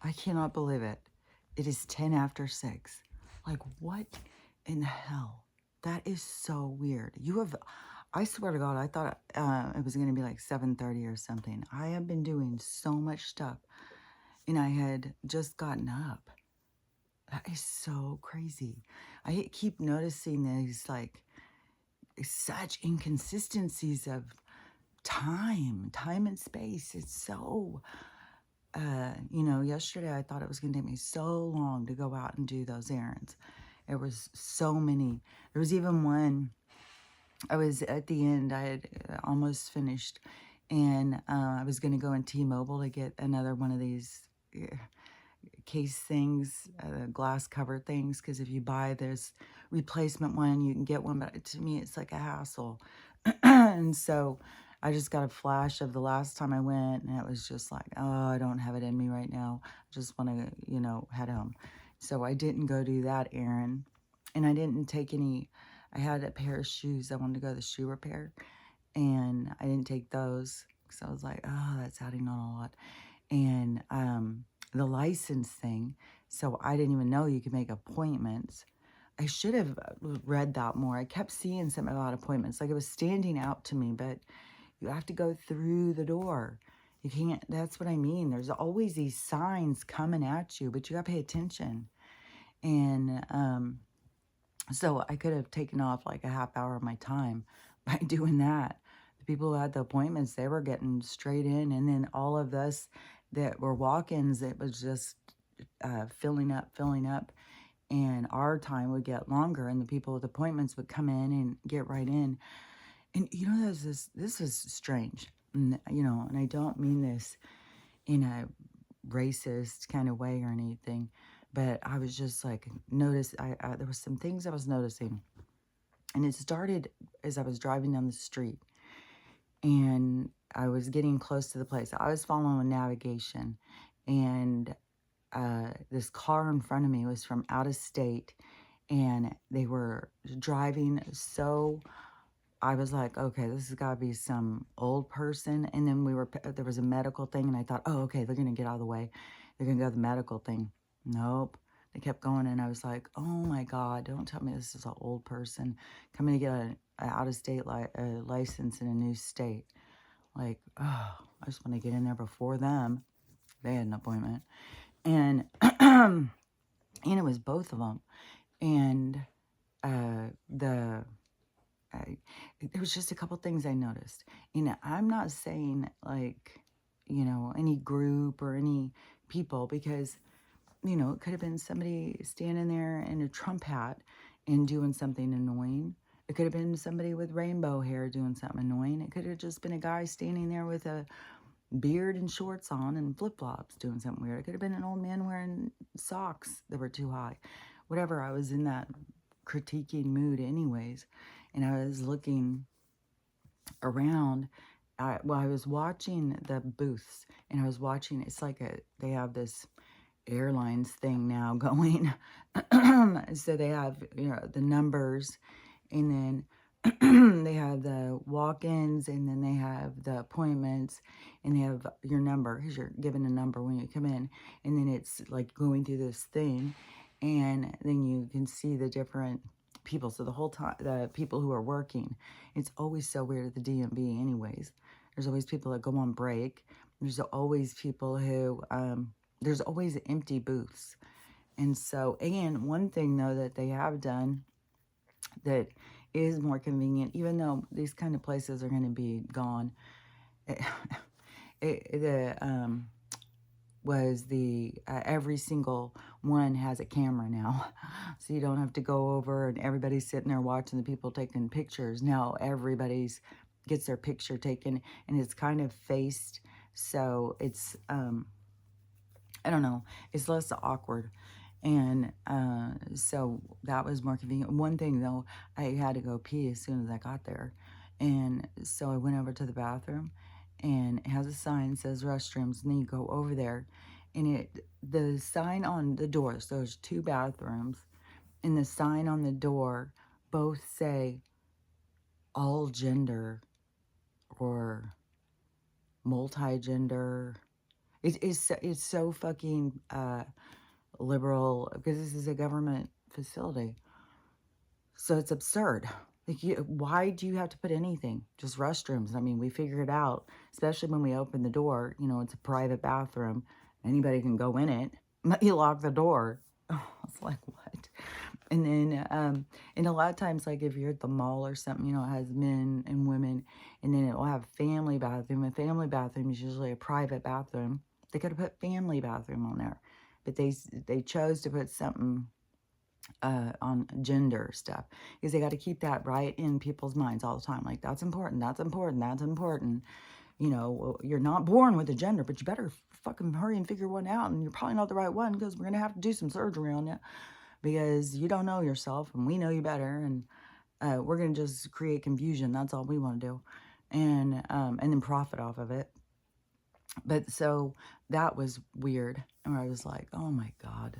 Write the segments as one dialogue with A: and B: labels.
A: I cannot believe it. It is 10 after 6. Like, what in the hell? That is so weird. I swear to God, I thought it was going to be like 7:30 or something. I have been doing so much stuff, and I had just gotten up. That is so crazy. I keep noticing these, like, such inconsistencies of time and space. It's so, yesterday I thought it was going to take me so long to go out and do those errands. There was so many. There was even one, I was at the end, I had almost finished, and I was going to go in T-Mobile to get another one of these case things, glass cover things, because if you buy this replacement one, you can get one, but to me, it's like a hassle. And so I just got a flash of the last time I went, and it was just like, oh, I don't have it in me right now. I just want to, head home. So I didn't go do that errand, and I didn't take any. I had a pair of shoes. I wanted to go to the shoe repair, and I didn't take those because I was like, oh, that's adding on a lot. And the license thing, so I didn't even know you could make appointments. I should have read that more. I kept seeing something about appointments, like it was standing out to me, but you have to go through the door. You can't, that's what I mean. There's always these signs coming at you, but you gotta pay attention. And so I could have taken off like a half hour of my time by doing that. The people who had the appointments, they were getting straight in, and then all of us that were walk-ins, it was just filling up, and our time would get longer, and the people with appointments would come in and get right in. And this is strange, and and I don't mean this in a racist kind of way or anything, but I was just like, there was some things I was noticing, and it started as I was driving down the street, and I was getting close to the place. I was following navigation, and this car in front of me was from out of state, and they were driving so, I was like, okay, this has got to be some old person. And then there was a medical thing, and I thought, oh, okay, they're going to get out of the way. They're going to go to the medical thing. Nope. They kept going, and I was like, oh my God, don't tell me this is an old person coming to get an out-of-state license in a new state. Like, oh, I just want to get in there before them. They had an appointment. And, and it was both of them. And there was just a couple things I noticed. I'm not saying like, any group or any people, because, it could have been somebody standing there in a Trump hat and doing something annoying. It could have been somebody with rainbow hair doing something annoying. It could have just been a guy standing there with a beard and shorts on and flip-flops doing something weird. It could have been an old man wearing socks that were too high. Whatever, I was in that critiquing mood anyways, and I was looking around. I was watching the booths, and I was watching, it's like they have this airlines thing now going. So they have, the numbers, and then they have the walk-ins, and then they have the appointments, and they have your number, because you're given a number when you come in, and then it's like going through this thing, and then you can see the different people. So the whole time, the people who are working, it's always so weird at the DMV anyways. There's always people that go on break. There's always people who, there's always empty booths. And so, and one thing though that they have done that is more convenient, even though these kind of places are going to be gone, every single one has a camera now. So you don't have to go over and everybody's sitting there watching the people taking pictures. Now everybody's gets their picture taken, and it's kind of faced, so it's I don't know, it's less awkward. And so that was more convenient. One thing though, I had to go pee as soon as I got there. And so I went over to the bathroom, and it has a sign that says restrooms, and then you go over there, and the sign on the door, so there's two bathrooms, and the sign on the door both say all gender or multi-gender. It's so fucking liberal because this is a government facility. So it's absurd. Like, why do you have to put anything? Just restrooms. I mean, we figure it out, especially when we open the door. It's a private bathroom. Anybody can go in it. But you lock the door. Oh, it's like, what? And then, and a lot of times, like if you're at the mall or something, it has men and women, and then it will have family bathroom. A family bathroom is usually a private bathroom. They could have put family bathroom on there, but they chose to put something on gender stuff because they got to keep that right in people's minds all the time. Like, that's important, that's important, that's important. You're not born with a gender, but you better fucking hurry and figure one out. And you're probably not the right one because we're going to have to do some surgery on you because you don't know yourself and we know you better. And we're going to just create confusion. That's all we want to do. And then profit off of it. But so that was weird. And I was like, oh my God,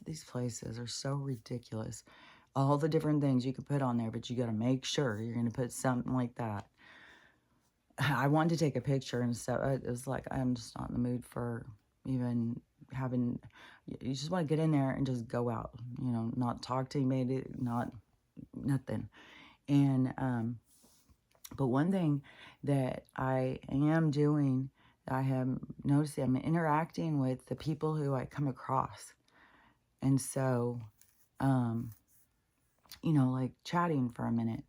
A: these places are so ridiculous. All the different things you could put on there, but you got to make sure you're going to put something like that. I wanted to take a picture and stuff. It was like, I'm just not in the mood for even having, you just want to get in there and just go out, not talk to anybody, not nothing. And, but one thing that I am doing, I have noticed, I'm interacting with the people who I come across. And so, like chatting for a minute.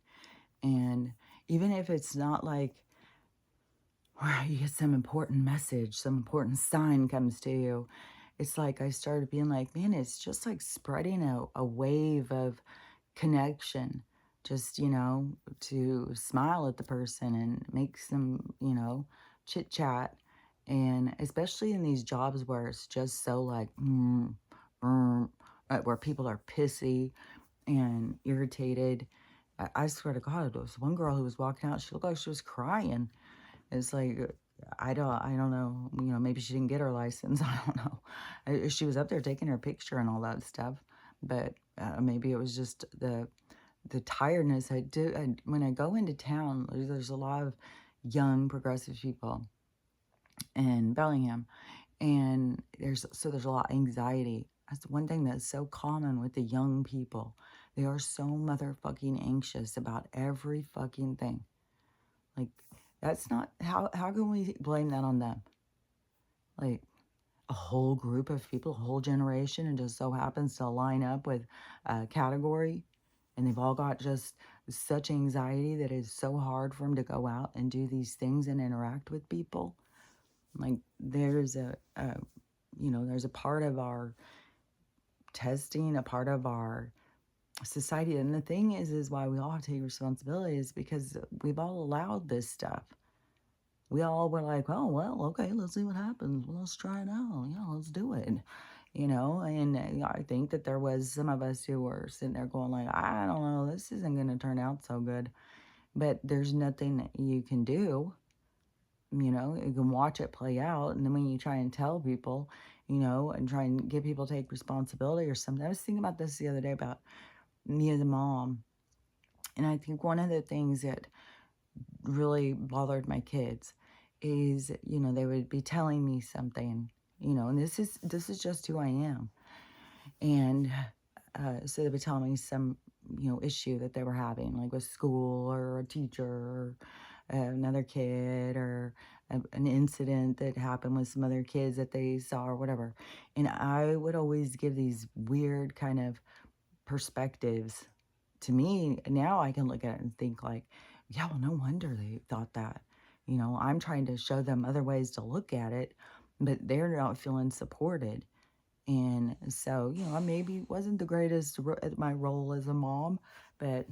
A: And even if it's not like where you get some important message, some important sign comes to you, it's like I started being like, man, it's just like spreading a wave of connection. Just, to smile at the person and make some, chit chat. And especially in these jobs where it's just so like, where people are pissy and irritated. I swear to God, there was one girl who was walking out. She looked like she was crying. It's like, I don't know. Maybe she didn't get her license. I don't know. She was up there taking her picture and all that stuff, but maybe it was just the tiredness. When I go into town, there's a lot of young progressive people in Bellingham, and there's a lot of anxiety. That's one thing that's so common with the young people. They are so motherfucking anxious about every fucking thing. Like, that's not, how can we blame that on them? Like, a whole group of people, a whole generation, and just so happens to line up with a category, and they've all got just such anxiety that it's so hard for them to go out and do these things and interact with people. Like, there's there's a part of our testing, a part of our society. And the thing is why we all have to take responsibility is because we've all allowed this stuff. We all were like, oh, well, okay, let's see what happens. Well, let's try it out. Yeah, let's do it. And I think that there was some of us who were sitting there going like, I don't know, this isn't going to turn out so good. But there's nothing that you can do. You can watch it play out. And then when you try and tell people, and try and get people to take responsibility or something. I was thinking about this the other day about me as a mom. And I think one of the things that really bothered my kids is, they would be telling me something, and this is just who I am. And so they'd be telling me some, issue that they were having, like with school or a teacher or another kid or an incident that happened with some other kids that they saw or whatever. And I would always give these weird kind of perspectives. To me, now I can look at it and think like, yeah, well, no wonder they thought that. I'm trying to show them other ways to look at it, but they're not feeling supported. And so, I maybe wasn't the greatest at my role as a mom, but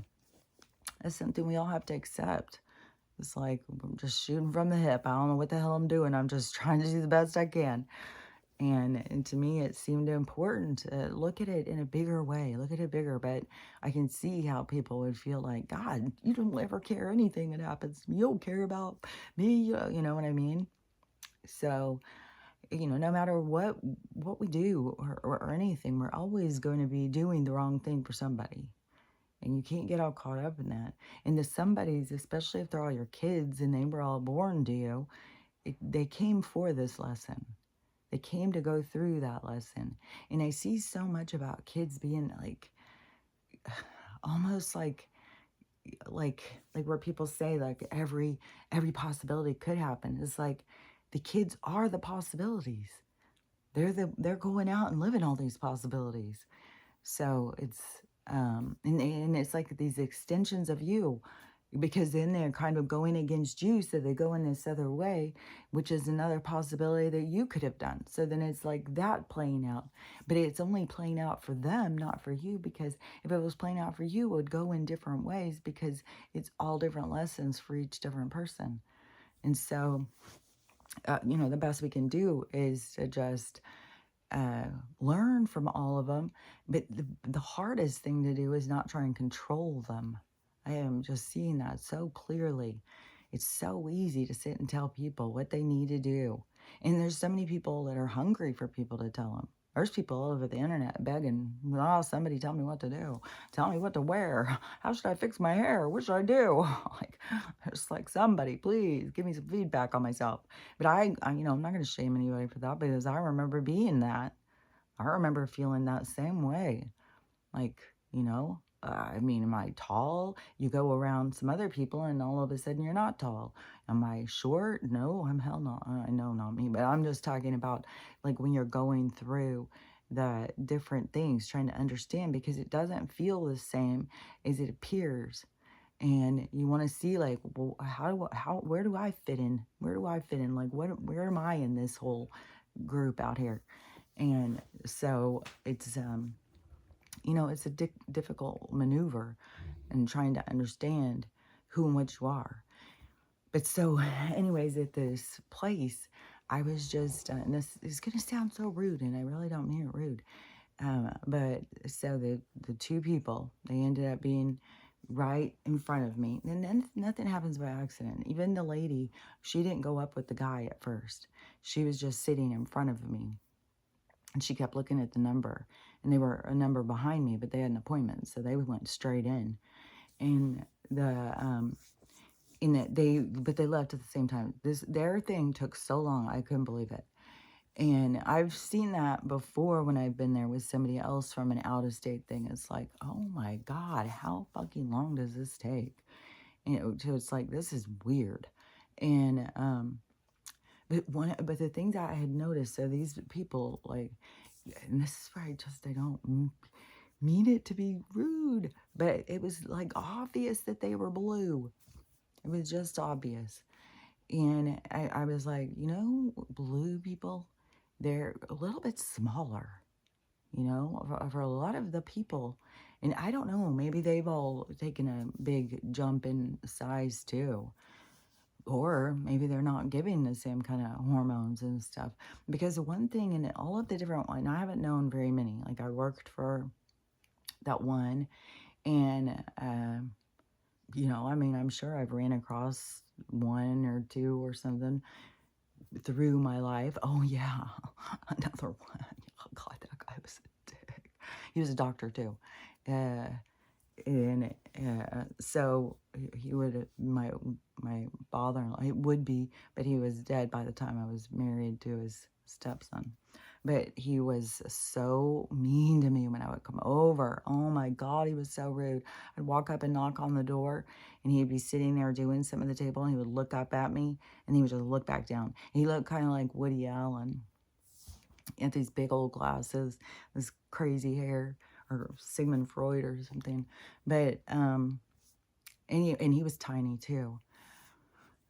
A: it's something we all have to accept. It's like, I'm just shooting from the hip. I don't know what the hell I'm doing. I'm just trying to do the best I can. And to me, it seemed important to look at it in a bigger way, look at it bigger. But I can see how people would feel like, God, you don't ever care anything that happens to me. You don't care about me. You know what I mean? So, no matter what we do or anything, we're always going to be doing the wrong thing for somebody. And you can't get all caught up in that. And the somebodies, especially if they're all your kids and they were all born to you, they came for this lesson. They came to go through that lesson. And I see so much about kids being like, almost like where people say like every possibility could happen. It's like the kids are the possibilities. They're going out and living all these possibilities. So it's and it's like these extensions of you, because then they're kind of going against you, so they go in this other way, which is another possibility that you could have done. So then it's like that playing out, but it's only playing out for them, not for you, because if it was playing out for you, it would go in different ways, because it's all different lessons for each different person. And so the best we can do is to just learn from all of them. But the hardest thing to do is not try and control them. I am just seeing that so clearly. It's so easy to sit and tell people what they need to do. And there's so many people that are hungry for people to tell them. There's people all over the internet begging, oh, somebody tell me what to do. Tell me what to wear. How should I fix my hair? What should I do? Like, it's like, somebody, please give me some feedback on myself. But I'm not going to shame anybody for that, because I remember being that. I remember feeling that same way. Like, I mean, am I tall? You go around some other people and all of a sudden you're not tall. Am I short? No, I'm hell not. I know, not me. But I'm just talking about like when you're going through the different things, trying to understand, because it doesn't feel the same as it appears. And you want to see like, well, where do I fit in? Where do I fit in? Like, where am I in this whole group out here? And so it's it's a difficult maneuver and trying to understand who and what you are. But so, anyways, at this place, I was just, and this is going to sound so rude, and I really don't mean it rude. But so the two people, they ended up being right in front of me. And then nothing happens by accident. Even the lady, she didn't go up with the guy at first. She was just sitting in front of me. And she kept looking at the number, and they were a number behind me, but they had an appointment, so they went straight in. And but they left at the same time. Their thing took so long, I couldn't believe it. And I've seen that before when I've been there with somebody else from an out-of-state thing. It's like, oh my God, how fucking long does this take? So it's like, this is weird. And but the thing that I had noticed, so these people, like, and this is where I don't mean it to be rude, but it was like obvious that they were blue. It was just obvious. And I was like, blue people, they're a little bit smaller, for a lot of the people. And I don't know, maybe they've all taken a big jump in size too. Or maybe they're not giving the same kind of hormones and stuff. Because the one thing in all of the different ones, I haven't known very many. Like, I worked for that one, and, I mean, I'm sure I've ran across one or two or something through my life. Oh, yeah, another one. Oh, God, that guy was a dick. He was a doctor, too. And so he would, my father-in-law, it would be, but he was dead by the time I was married to his stepson. But he was so mean to me when I would come over. Oh my God, he was so rude. I'd walk up and knock on the door, and he'd be sitting there doing something at the table, and he would look up at me, and he would just look back down. He looked kind of like Woody Allen. He had these big old glasses, this crazy hair, or Sigmund Freud or something. But and he was tiny too.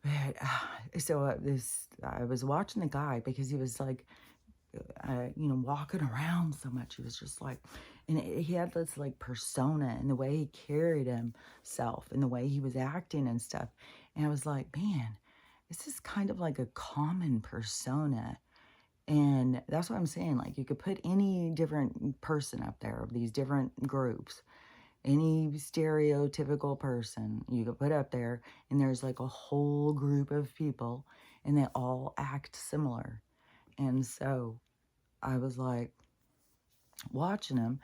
A: But so I was watching the guy, because he was like, walking around so much. He was just like, and he had this like persona, and the way he carried himself, and the way he was acting and stuff. And I was like, man, this is kind of like a common persona. And that's what I'm saying. Like, you could put any different person up there of these different groups, any stereotypical person you could put up there, and there's like a whole group of people, and they all act similar. And so I was like watching them,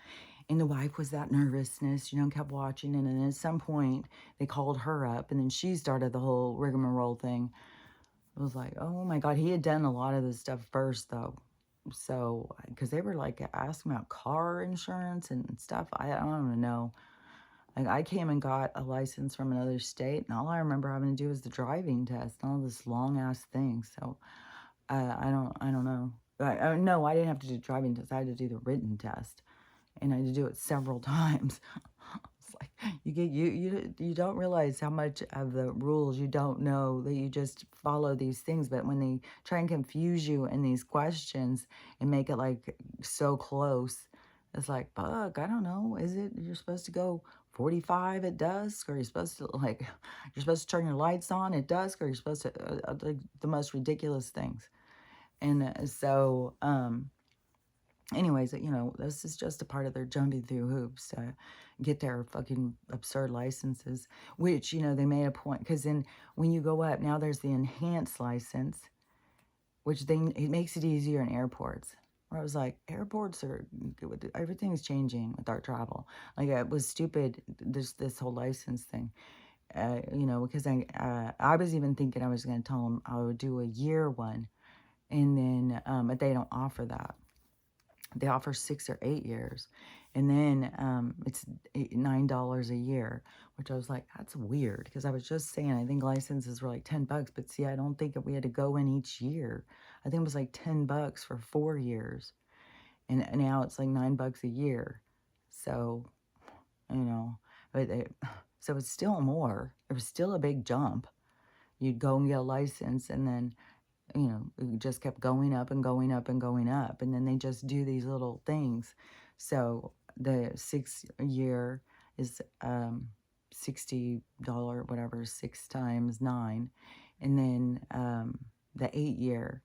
A: and the wife was that nervousness, kept watching. And then at some point they called her up, and then she started the whole rigmarole thing. It was like, oh my God, he had done a lot of this stuff first though. So, because they were like asking about car insurance and stuff, I don't even know. Like, I came and got a license from another state, and all I remember having to do was the driving test and all this long ass thing. So, I don't know. No, I didn't have to do the driving test. I had to do the written test, and I had to do it several times. It's like you don't realize how much of the rules you don't know, that you just follow these things. But when they try and confuse you in these questions and make it like so close, it's like, fuck, I don't know. Is it you're supposed to go 45 at dusk, or you're supposed to like you're supposed to turn your lights on at dusk, or you're supposed to like the most ridiculous things. And anyways, this is just a part of their jumping through hoops to get their fucking absurd licenses, which, they made a point, because then when you go up, now there's the enhanced license, which it makes it easier in airports. Where I was like, airports are, everything's changing with our travel. Like, it was stupid, this whole license thing, because I was even thinking I was going to tell them I would do a year one, and then, but they don't offer that. They offer 6 or 8 years, and then it's $9 a year, which I was like, that's weird, because I was just saying I think licenses were like $10, but see, I don't think that we had to go in each year. I think it was like $10 for 4 years, and now it's like $9 a year. So, you know, but so it's still more. It was still a big jump. You'd go and get a license, and then it just kept going up and going up and going up. And then they just do these little things. So the 6 year is $60, whatever, 6 times 9. And then the 8 year.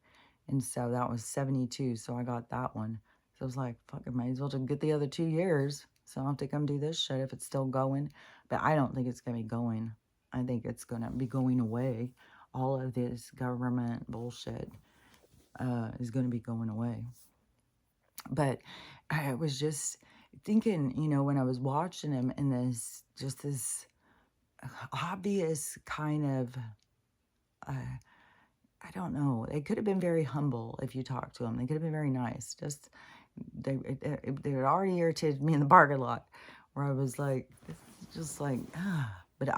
A: And so that was 72. So I got that one. So I was like, fuck, I might as well just get the other 2 years. So I'll have to come do this shit if it's still going. But I don't think it's going to be going. I think it's going to be going away. All of this government bullshit is going to be going away. But I was just thinking, when I was watching him in this obvious kind of, I don't know, they could have been very humble if you talked to them. They could have been very nice. Just, they had already irritated me in the parking lot, where I was like, just like, but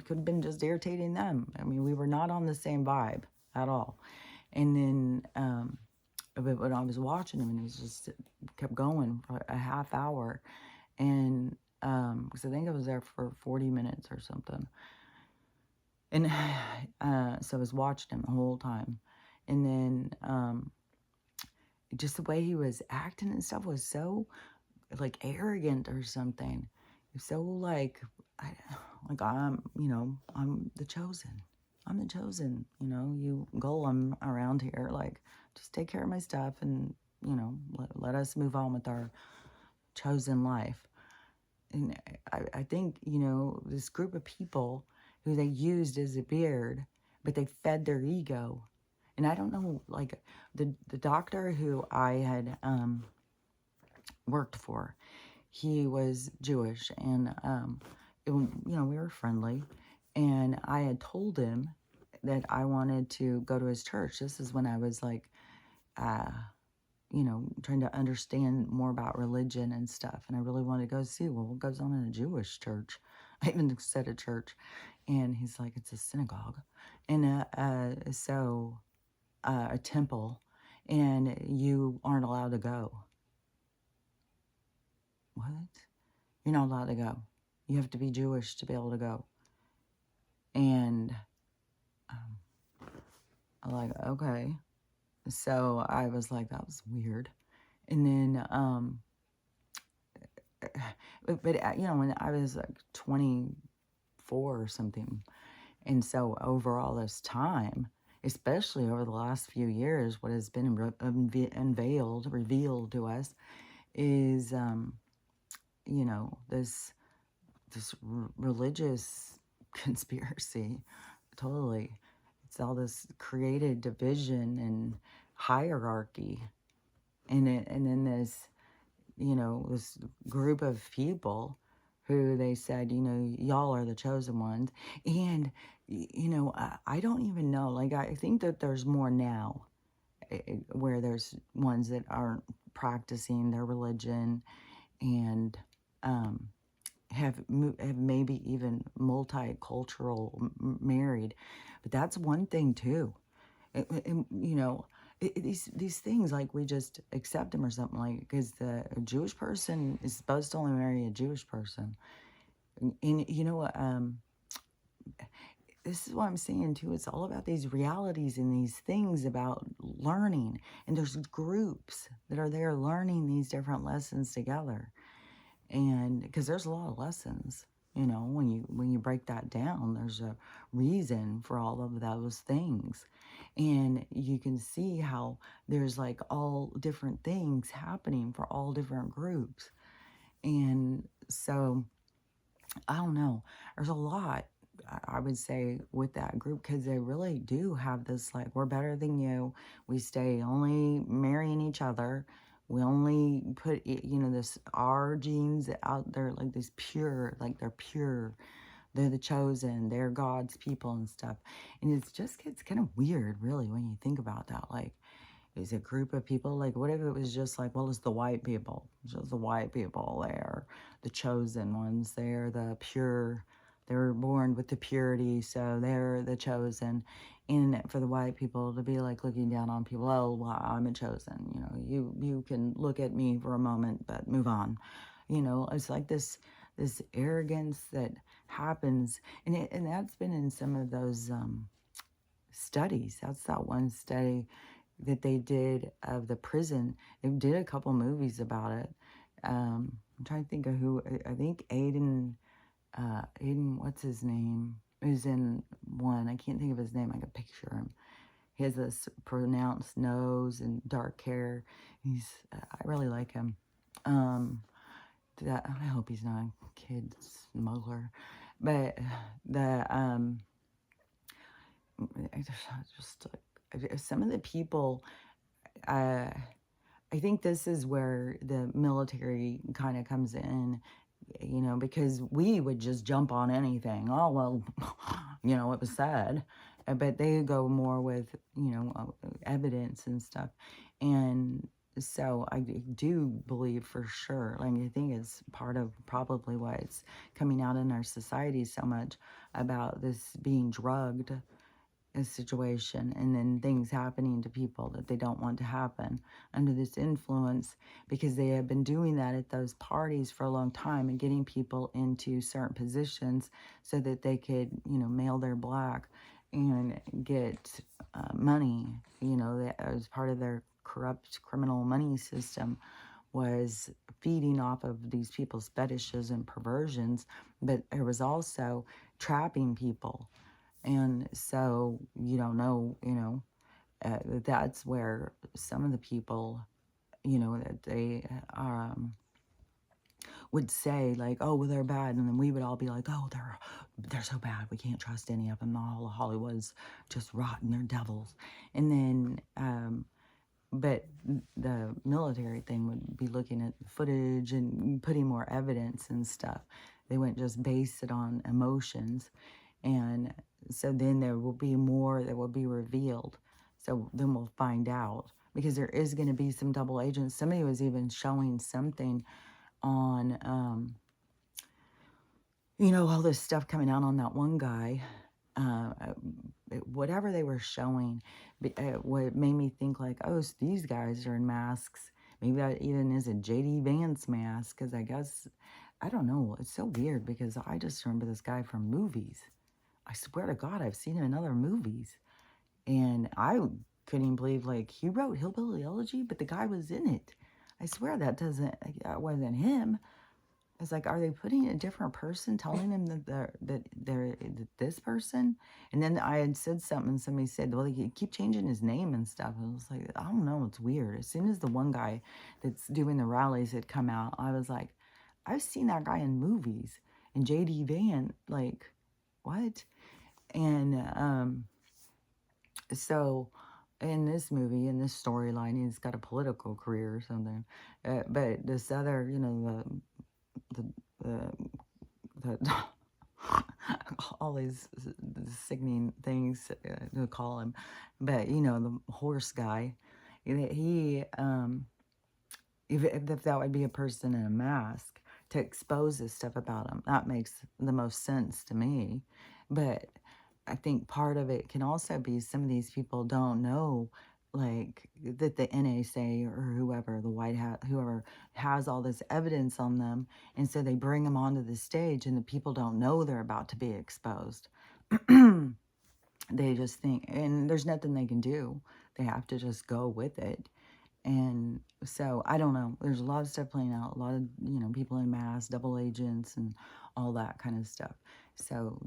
A: could have been just irritating them. I mean, we were not on the same vibe at all. And then, but when I was watching him, and he just kept going for a half hour, and because I think I was there for 40 minutes or something, and so I was watching him the whole time, and then just the way he was acting and stuff was so like arrogant or something. So like, I'm the chosen. I'm the chosen. You golem around here. Like, just take care of my stuff, and let us move on with our chosen life. And I think this group of people who they used as a beard, but they fed their ego. And I don't know, like the doctor who I had worked for, he was Jewish, and we were friendly, and I had told him that I wanted to go to his church. This is when I was like, trying to understand more about religion and stuff, and I really wanted to go see, well, what goes on in a Jewish church. I even said a church, and he's like, it's a synagogue, and a temple, and you aren't allowed to go. What? You're not allowed to go. You have to be Jewish to be able to go. And I'm like, okay. So I was like, that was weird. And then, but when I was like 24 or something, and so over all this time, especially over the last few years, what has been revealed to us is, this religious conspiracy. Totally. It's all this created division and hierarchy. And then this group of people who they said, y'all are the chosen ones. And, I don't even know. Like, I think that there's more now. where there's ones that aren't practicing their religion and um, have maybe even multicultural married, but that's one thing too. You know, these things, like, we just accept them or something, like, because the Jewish person is supposed to only marry a Jewish person. And you know what? This is what I'm saying too. It's all about these realities and these things about learning. And there's groups that are there learning these different lessons together. And because there's a lot of lessons, you know, when you break that down, there's a reason for all of those things. And you can see how there's like all different things happening for all different groups. And so I don't know. There's a lot, I would say, with that group, because they really do have this, like, we're better than you. We stay only marrying each other. We only put, you know, this, our genes out there, like this pure, like they're pure. They're the chosen. They're God's people and stuff. And it just gets kind of weird, really, when you think about that. Like, is a group of people, like, what if it was just like, well, it's the white people, just the white people, they're the chosen ones, they're the pure, they were born with the purity, so they're the chosen. And for the white people to be like looking down on people, oh, well, I'm a chosen, you know, you can look at me for a moment but move on, you know. It's like this arrogance that happens, and that's been in some of those studies. That's that one study that they did of the prison. They did a couple movies about it. I'm trying to think of who. I think Aiden, what's his name? Who's in one? I can't think of his name. I can picture him. He has this pronounced nose and dark hair. I really like him. I hope he's not a kid smuggler, but just some of the people, I think this is where the military kind of comes in, you know, because we would just jump on anything. Oh, well, you know, it was said. But they go more with, you know, evidence and stuff. And so I do believe for sure, like, I think it's part of probably why it's coming out in our society so much about this being drugged a situation, and then things happening to people that they don't want to happen under this influence, because they have been doing that at those parties for a long time and getting people into certain positions so that they could, you know, mail their black and get money, you know, that as part of their corrupt criminal money system, was feeding off of these people's fetishes and perversions. But it was also trapping people. And so you don't know, you know, that's where some of the people, you know, that they would say, like, oh, well, they're bad. And then we would all be like, oh, they're so bad. We can't trust any of them. All of Hollywood's just rotten. They're devils. And then, but the military thing would be looking at footage and putting more evidence and stuff. They wouldn't just base it on emotions. And so then there will be more that will be revealed. So then we'll find out, because there is going to be some double agents. Somebody was even showing something on, you know, all this stuff coming out on that one guy. Whatever they were showing, what made me think, like, oh, so these guys are in masks. Maybe that even is a J.D. Vance mask, because I guess, I don't know. It's so weird, because I just remember this guy from movies. I swear to God, I've seen him in other movies. And I couldn't even believe, like, he wrote Hillbilly Elegy, but the guy was in it. I swear that wasn't him. It's like, are they putting a different person, telling them that they're this person? And then I had said something, and somebody said, well, they keep changing his name and stuff. And I was like, I don't know, it's weird. As soon as the one guy that's doing the rallies had come out, I was like, I've seen that guy in movies. And J.D. Van, like, what? And so in this movie, in this storyline, he's got a political career or something. But this other, you know, the all these sickening things to call him. But, you know, the horse guy, He, if that would be a person in a mask to expose this stuff about him, that makes the most sense to me. But I think part of it can also be some of these people don't know, like, that the NSA or whoever, the White Hat, whoever has all this evidence on them. And so they bring them onto the stage and the people don't know they're about to be exposed. They just think, and there's nothing they can do. They have to just go with it. And so I don't know. There's a lot of stuff playing out. A lot of people in masks, double agents, and all that kind of stuff. So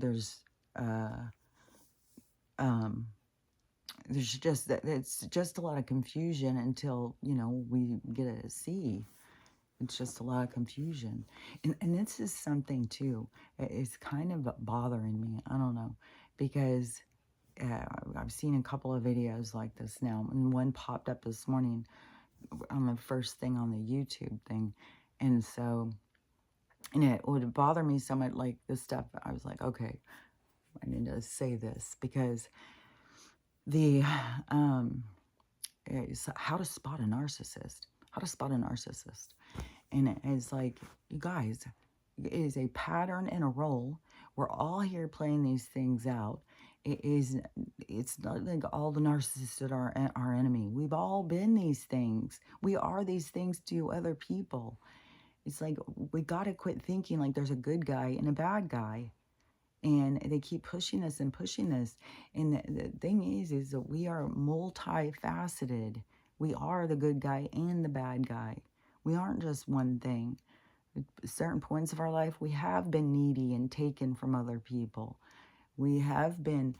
A: uh, um, there's just that it's just a lot of confusion until we get to see. It's just a lot of confusion, and this is something too. It's kind of bothering me. I don't know because. I've seen a couple of videos like this now, and one popped up this morning on the first thing on the YouTube thing. And so, and it would bother me so much, like this stuff. I was like, okay, I need to say this because the, it's how to spot a narcissist. How to spot a narcissist. And it's like, you guys, it is a pattern and a role. We're all here playing these things out. It's not like all the narcissists that are our enemy. We've all been these things. We are these things to other people. It's like we got to quit thinking like there's a good guy and a bad guy. And they keep pushing us and pushing us. And the thing is that we are multifaceted. We are the good guy and the bad guy. We aren't just one thing. At certain points of our life, we have been needy and taken from other people. We have been,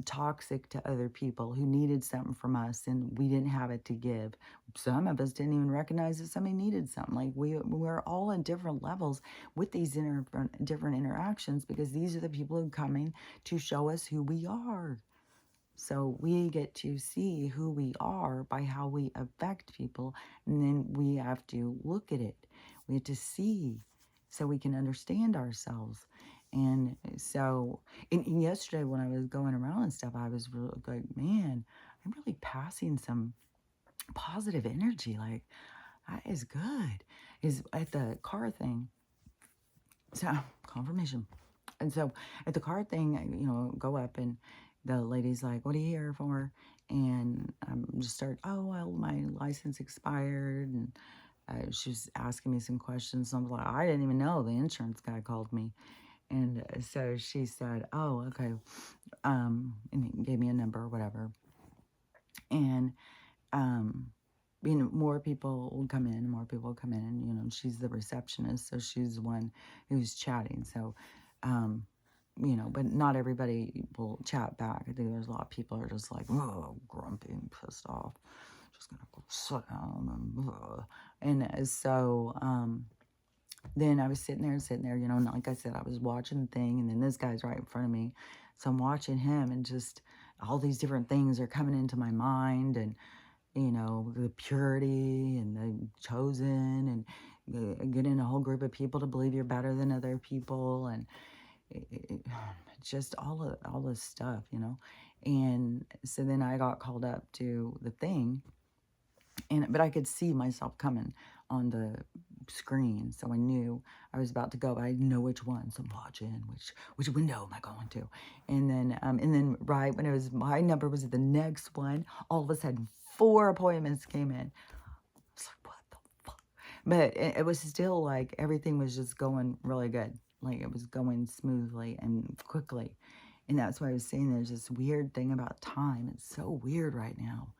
A: toxic to other people who needed something from us and we didn't have it to give. Some of us didn't even recognize that somebody needed something. Like we're all at different levels with these different interactions because these are the people who are coming to show us who we are. So we get to see who we are by how we affect people, and then we have to look at it. We have to see so we can understand ourselves. And so, and yesterday when I was going around and stuff, I was really like, man, I'm really passing some positive energy. Like, that is good. Is at the car thing. So, confirmation. And so at the car thing, go up and the lady's like, what are you here for? And just start, oh, well, my license expired. And she was asking me some questions. And I was like, I didn't even know. The insurance guy called me. And so she said, oh, okay. And he gave me a number or whatever. And, more people will come in, more people will come in. And, she's the receptionist. So she's the one who's chatting. So, but not everybody will chat back. I think there's a lot of people who are just like, oh, grumpy and pissed off. Just gonna go sit down. And so then I was sitting there, and like I said, I was watching the thing, and then this guy's right in front of me. So I'm watching him, and just all these different things are coming into my mind, and, the purity and the chosen, and getting a whole group of people to believe you're better than other people, and just all this stuff, And so then I got called up to the thing, but I could see myself coming on the screen, so I knew I was about to go, but I didn't know which one. So I'm watching which window am I going to, and then right when it was my number was the next one, all of a sudden 4 appointments came in. I was like, what the fuck? But it was still like everything was just going really good. Like it was going smoothly and quickly. And that's why I was saying there's this weird thing about time. It's so weird right now.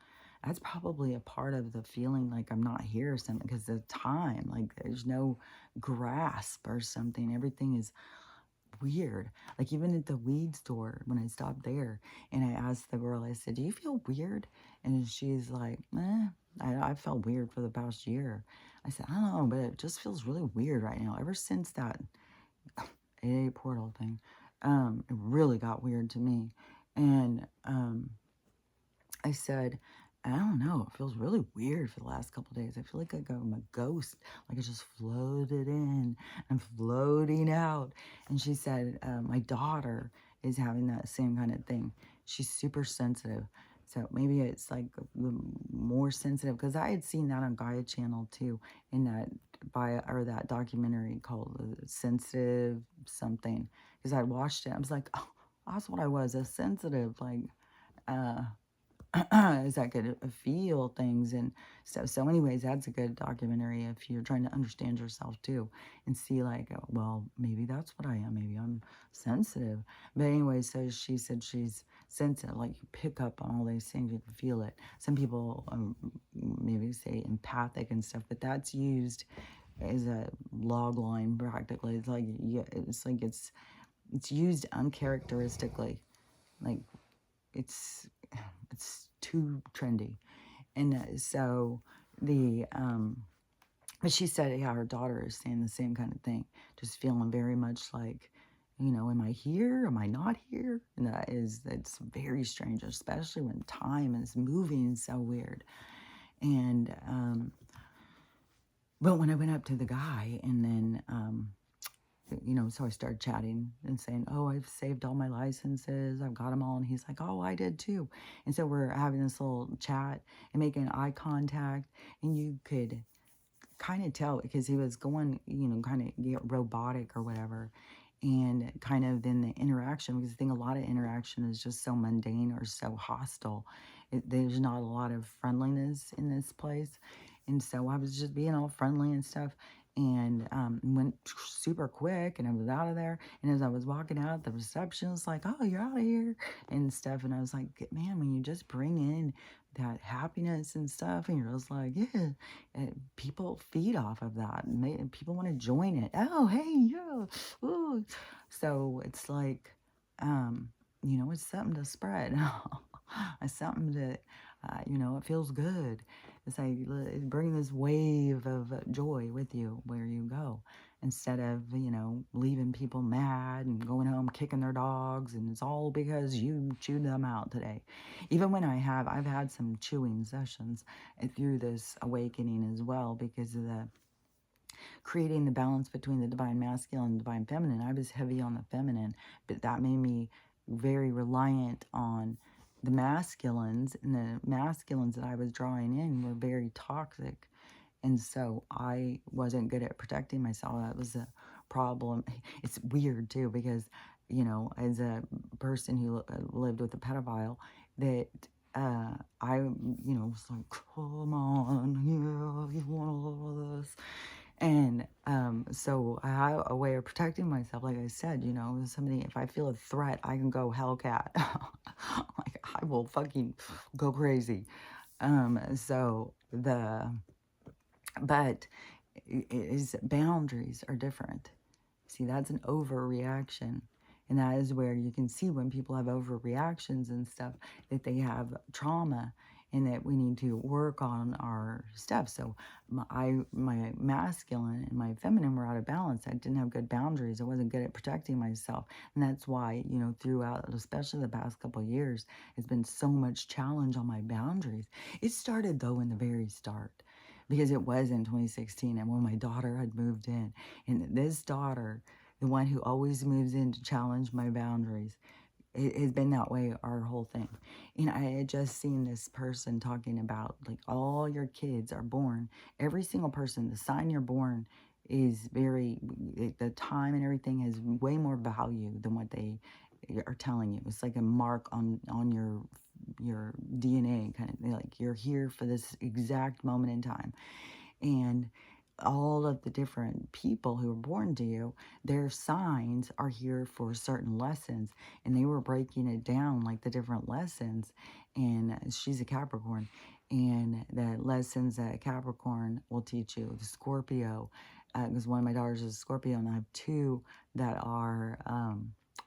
A: That's probably a part of the feeling like I'm not here or something because the time, like there's no grasp or something. Everything is weird. Like even at the weed store, when I stopped there and I asked the girl, I said, do you feel weird? And she's like, I felt weird for the past year. I said, I don't know, but it just feels really weird right now. Ever since that AA portal thing, it really got weird to me. And I said, I don't know, it feels really weird for the last couple of days. I feel like I'm a ghost, like I just floated in and floating out. And she said, my daughter is having that same kind of thing. She's super sensitive. So maybe it's like more sensitive, because I had seen that on Gaia Channel too, in that or that documentary called Sensitive something. Because I watched it, I was like, oh, that's what I was, a sensitive, like, uh, as I could feel things and stuff. So, anyways, that's a good documentary if you're trying to understand yourself too, and see like, oh, well, maybe that's what I am. Maybe I'm sensitive. But anyway, so she said she's sensitive. Like you pick up on all these things, you can feel it. Some people maybe say empathic and stuff, but that's used as a log line practically. It's like it's used uncharacteristically, like it's it's too trendy. And so the but she said, yeah, her daughter is saying the same kind of thing, just feeling very much like, am I here, am I not here? And it's very strange, especially when time is moving so weird. And but when I went up to the guy, and then so I started chatting and saying, oh, I've saved all my licenses. I've got them all. And he's like, oh, I did too. And so we're having this little chat and making eye contact. And you could kind of tell, because he was going, kind of robotic or whatever. And kind of then the interaction, because I think a lot of interaction is just so mundane or so hostile. There's not a lot of friendliness in this place. And so I was just being all friendly and stuff, and went super quick, and I was out of there. And as I was walking out, the receptionist was like, oh, you're out of here and stuff. And I was like, man, when you just bring in that happiness and stuff, and you're just like, yeah, people feed off of that. And people want to join it. Oh, hey, yeah. Ooh. So it's like, it's something to spread. It's something that, it feels good. It's like bring this wave of joy with you where you go, instead of, leaving people mad and going home kicking their dogs, and it's all because you chewed them out today. Even when I've had some chewing sessions through this awakening as well, because of the creating the balance between the divine masculine and divine feminine. I was heavy on the feminine, but that made me very reliant on the masculines, and the masculines that I was drawing in were very toxic. And so I wasn't good at protecting myself. That was a problem. It's weird too, because, as a person who lived with a pedophile, that I, was like, come on, yeah, you want all this. And so I have a way of protecting myself. Like I said, if I feel a threat, I can go Hellcat. Like I will fucking go crazy. So but boundaries are different. See, that's an overreaction. And that is where you can see when people have overreactions and stuff, that they have trauma, and that we need to work on our stuff. So my masculine and my feminine were out of balance. I didn't have good boundaries. I wasn't good at protecting myself. And that's why, throughout, especially the past couple of years, it's been so much challenge on my boundaries. It started, though, in the very start, because it was in 2016, and when my daughter had moved in. And this daughter, the one who always moves in to challenge my boundaries, it has been that way our whole thing. And I had just seen this person talking about, like, all your kids are born, every single person, the sign you're born is the time and everything has way more value than what they are telling you. It's like a mark on your DNA, kind of like you're here for this exact moment in time. And all of the different people who are born to you, their signs are here for certain lessons. And they were breaking it down, like the different lessons. And she's a Capricorn. And the lessons that Capricorn will teach you, the Scorpio, because one of my daughters is a Scorpio, and I have two that are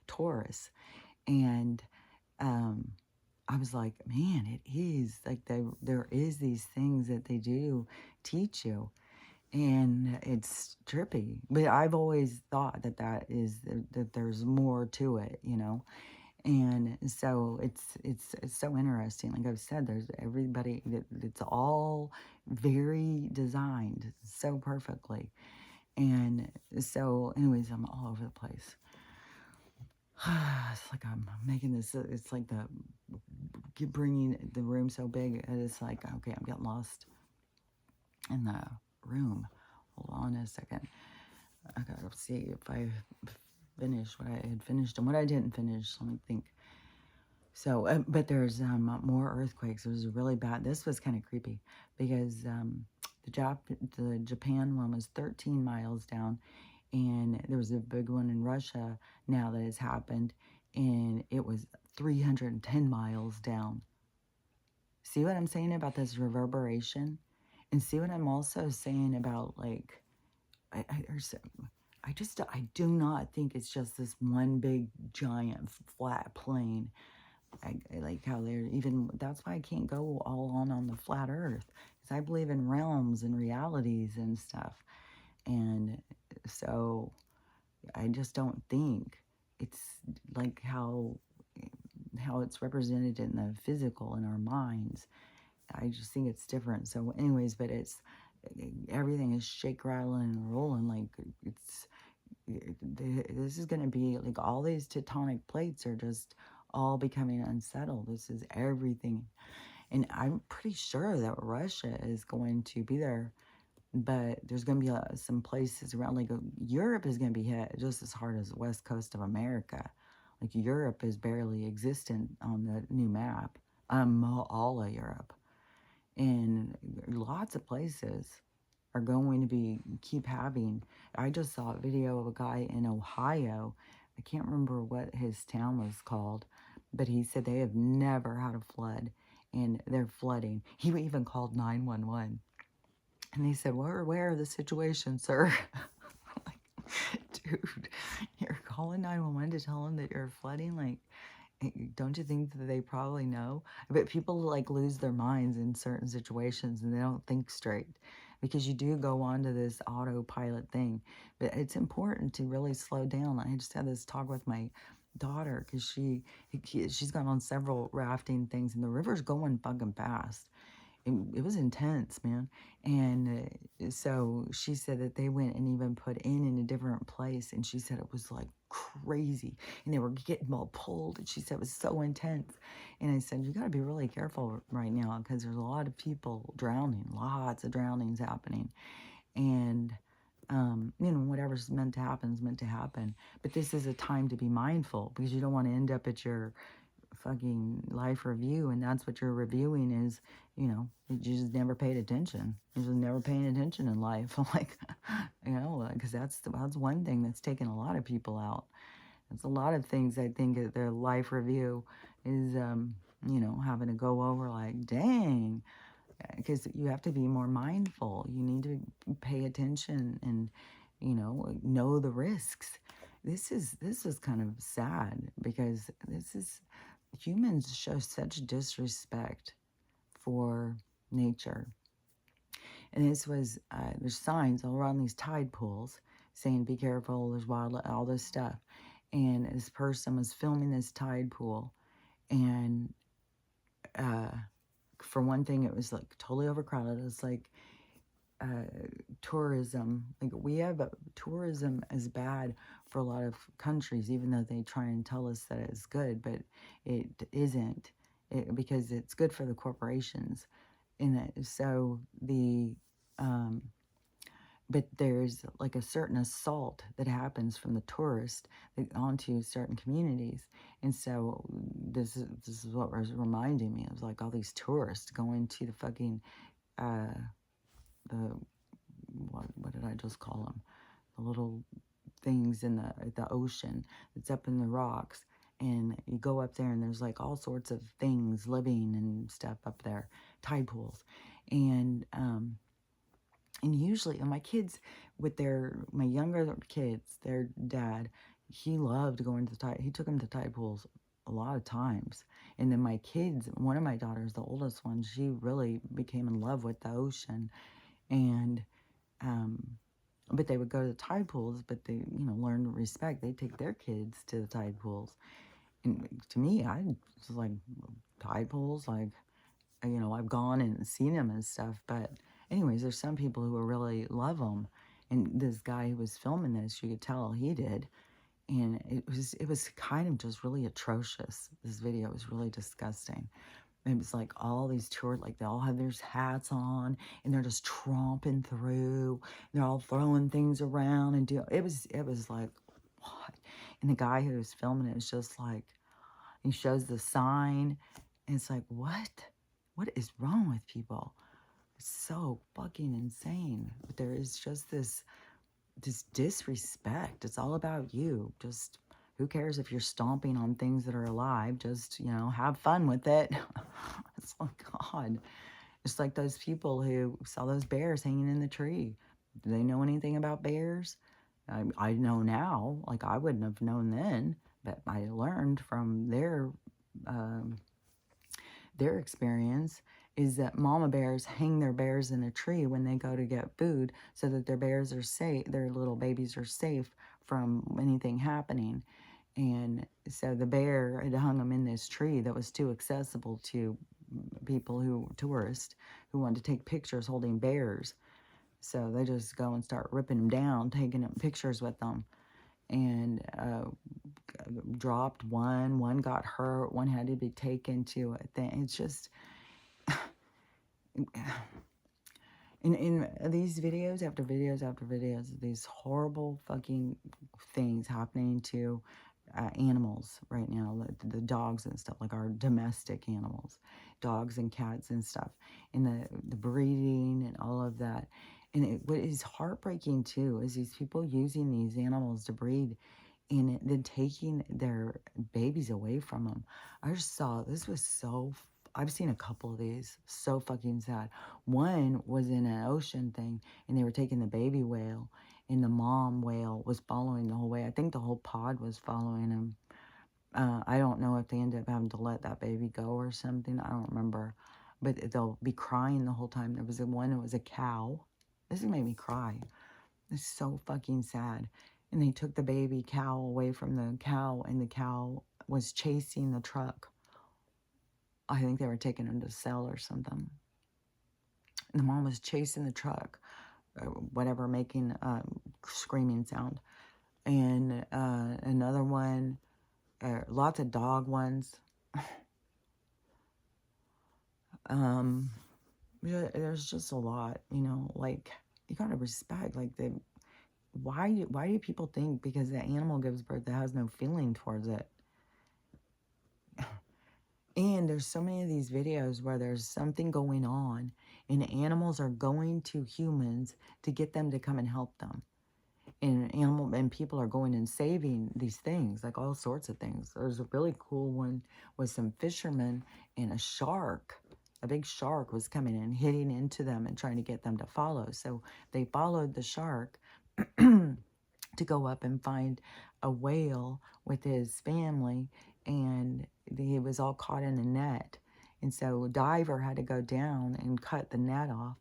A: Taurus. And I was like, man, it is like there is these things that they do teach you, and it's trippy. But I've always thought that there's more to it, And so it's so interesting. Like I've said, there's everybody it's all very designed so perfectly. And so, anyways, I'm all over the place. It's like I'm making this, it's like the keep bringing the room so big, and it's like, okay, I'm getting lost in the room. Hold on a second. I gotta see if I finished what I had finished and what I didn't finish. Let me think. So, but there's more earthquakes. It was really bad. This was kind of creepy because the Japan one was 13 miles down, and there was a big one in Russia now that has happened, and it was 310 miles down. See what I'm saying about this reverberation? And see what I'm also saying about, like, I do not think it's just this one big giant flat plane. I like how they're even, that's why I can't go all on the flat earth, because I believe in realms and realities and stuff. And so I just don't think it's like how it's represented in the physical in our minds. I just think it's different. So anyways, but it's everything is shake, rattling, and rolling. Like this is going to be like all these tectonic plates are just all becoming unsettled. This is everything. And I'm pretty sure that Russia is going to be there, but there's going to be some places around, like Europe is going to be hit just as hard as the west coast of America. Like Europe is barely existent on the new map. All of Europe. And lots of places are going to be keep having. I just saw a video of a guy in Ohio. I can't remember what his town was called, but he said they have never had a flood, and they're flooding. He even called 911, and they said, "We're aware of the situation, sir." Like, dude, you're calling 911 to tell them that you're flooding? Like, don't you think that they probably know? But people like lose their minds in certain situations and they don't think straight, because you do go on to this autopilot thing. But it's important to really slow down. I just had this talk with my daughter because she's gone on several rafting things, and the river's going fucking fast. It was intense, man. And so she said that they went and even put in a different place, and she said it was like crazy, and they were getting all pulled, and she said it was so intense. And I said, you got to be really careful right now, because there's a lot of people drowning, lots of drownings happening. And whatever's meant to happen is meant to happen. But this is a time to be mindful, because you don't want to end up at your fucking life review, and that's what you're reviewing is, you just never paid attention. You're just never paying attention in life. Like, because that's one thing that's taken a lot of people out. It's a lot of things I think that their life review is, having to go over like, dang, because you have to be more mindful. You need to pay attention and, know the risks. This is kind of sad, because humans show such disrespect for nature. And this was, there's signs all around these tide pools saying, be careful, there's wildlife, all this stuff. And this person was filming this tide pool, and uh, for one thing, it was like totally overcrowded. It's like tourism. Like, we have tourism is bad for a lot of countries, even though they try and tell us that it's good, but it isn't. Because it's good for the corporations. So but there's like a certain assault that happens from the tourist onto certain communities. And so this is what was reminding me. It was like all these tourists going to the fucking the what did I just call them? The little things in the ocean that's up in the rocks. And you go up there, and there's like all sorts of things living and stuff up there, tide pools. And usually, and my kids, my younger kids, their dad, he loved going to the tide. He took them to tide pools a lot of times. And then my kids, one of my daughters, the oldest one, she really became in love with the ocean. And but they would go to the tide pools, but they, learn to respect. They take their kids to the tide pools. And to me, I was like, tide pools, like, I've gone and seen them and stuff. But anyways, there's some people who really love them. And this guy who was filming this, you could tell he did. And it was kind of just really atrocious. This video was really disgusting. It was like all these tourists, like they all have their hats on and they're just tromping through. They're all throwing things around and it was like, what? And the guy who was filming it was just like, he shows the sign and it's like, what? What is wrong with people? It's so fucking insane. But there is just this disrespect. It's all about you. Just who cares if you're stomping on things that are alive? Just, have fun with it. It's like, God. It's like those people who saw those bears hanging in the tree. Do they know anything about bears? I know now. Like, I wouldn't have known then, but I learned from um, their experience is that mama bears hang their bears in a tree when they go to get food so that their bears are safe, their little babies are safe from anything happening. And so the bear had hung them in this tree that was too accessible to tourists who wanted to take pictures holding bears. So they just go and start ripping them down, taking pictures with them. And dropped one got hurt, one had to be taken to a thing. It's just, in these videos after videos after videos, these horrible fucking things happening to animals right now, the dogs and stuff, like our domestic animals, dogs and cats and stuff, and the breeding and all of that. And what is heartbreaking too is these people using these animals to breed and then taking their babies away from them. I just saw, this was so, I've seen a couple of these, so fucking sad. One was in an ocean thing, and they were taking the baby whale, and the mom whale was following the whole way. I think the whole pod was following him. I don't know if they ended up having to let that baby go or something. I don't remember. But they'll be crying the whole time. There was one that was a cow. This made me cry. It's so fucking sad. And they took the baby cow away from the cow, and the cow was chasing the truck. I think they were taking him to sell or something. And the mom was chasing the truck, whatever, making screaming sound. And another one, lots of dog ones. There's just a lot, like, you gotta respect, like, why do people think because the animal gives birth that has no feeling towards it? And there's so many of these videos where there's something going on and animals are going to humans to get them to come and help them. And people are going and saving these things, like all sorts of things. There's a really cool one with some fishermen and a shark. A big shark was coming in, hitting into them and trying to get them to follow. So they followed the shark to go up and find a whale with his family, and he was all caught in a net. And so a diver had to go down and cut the net off.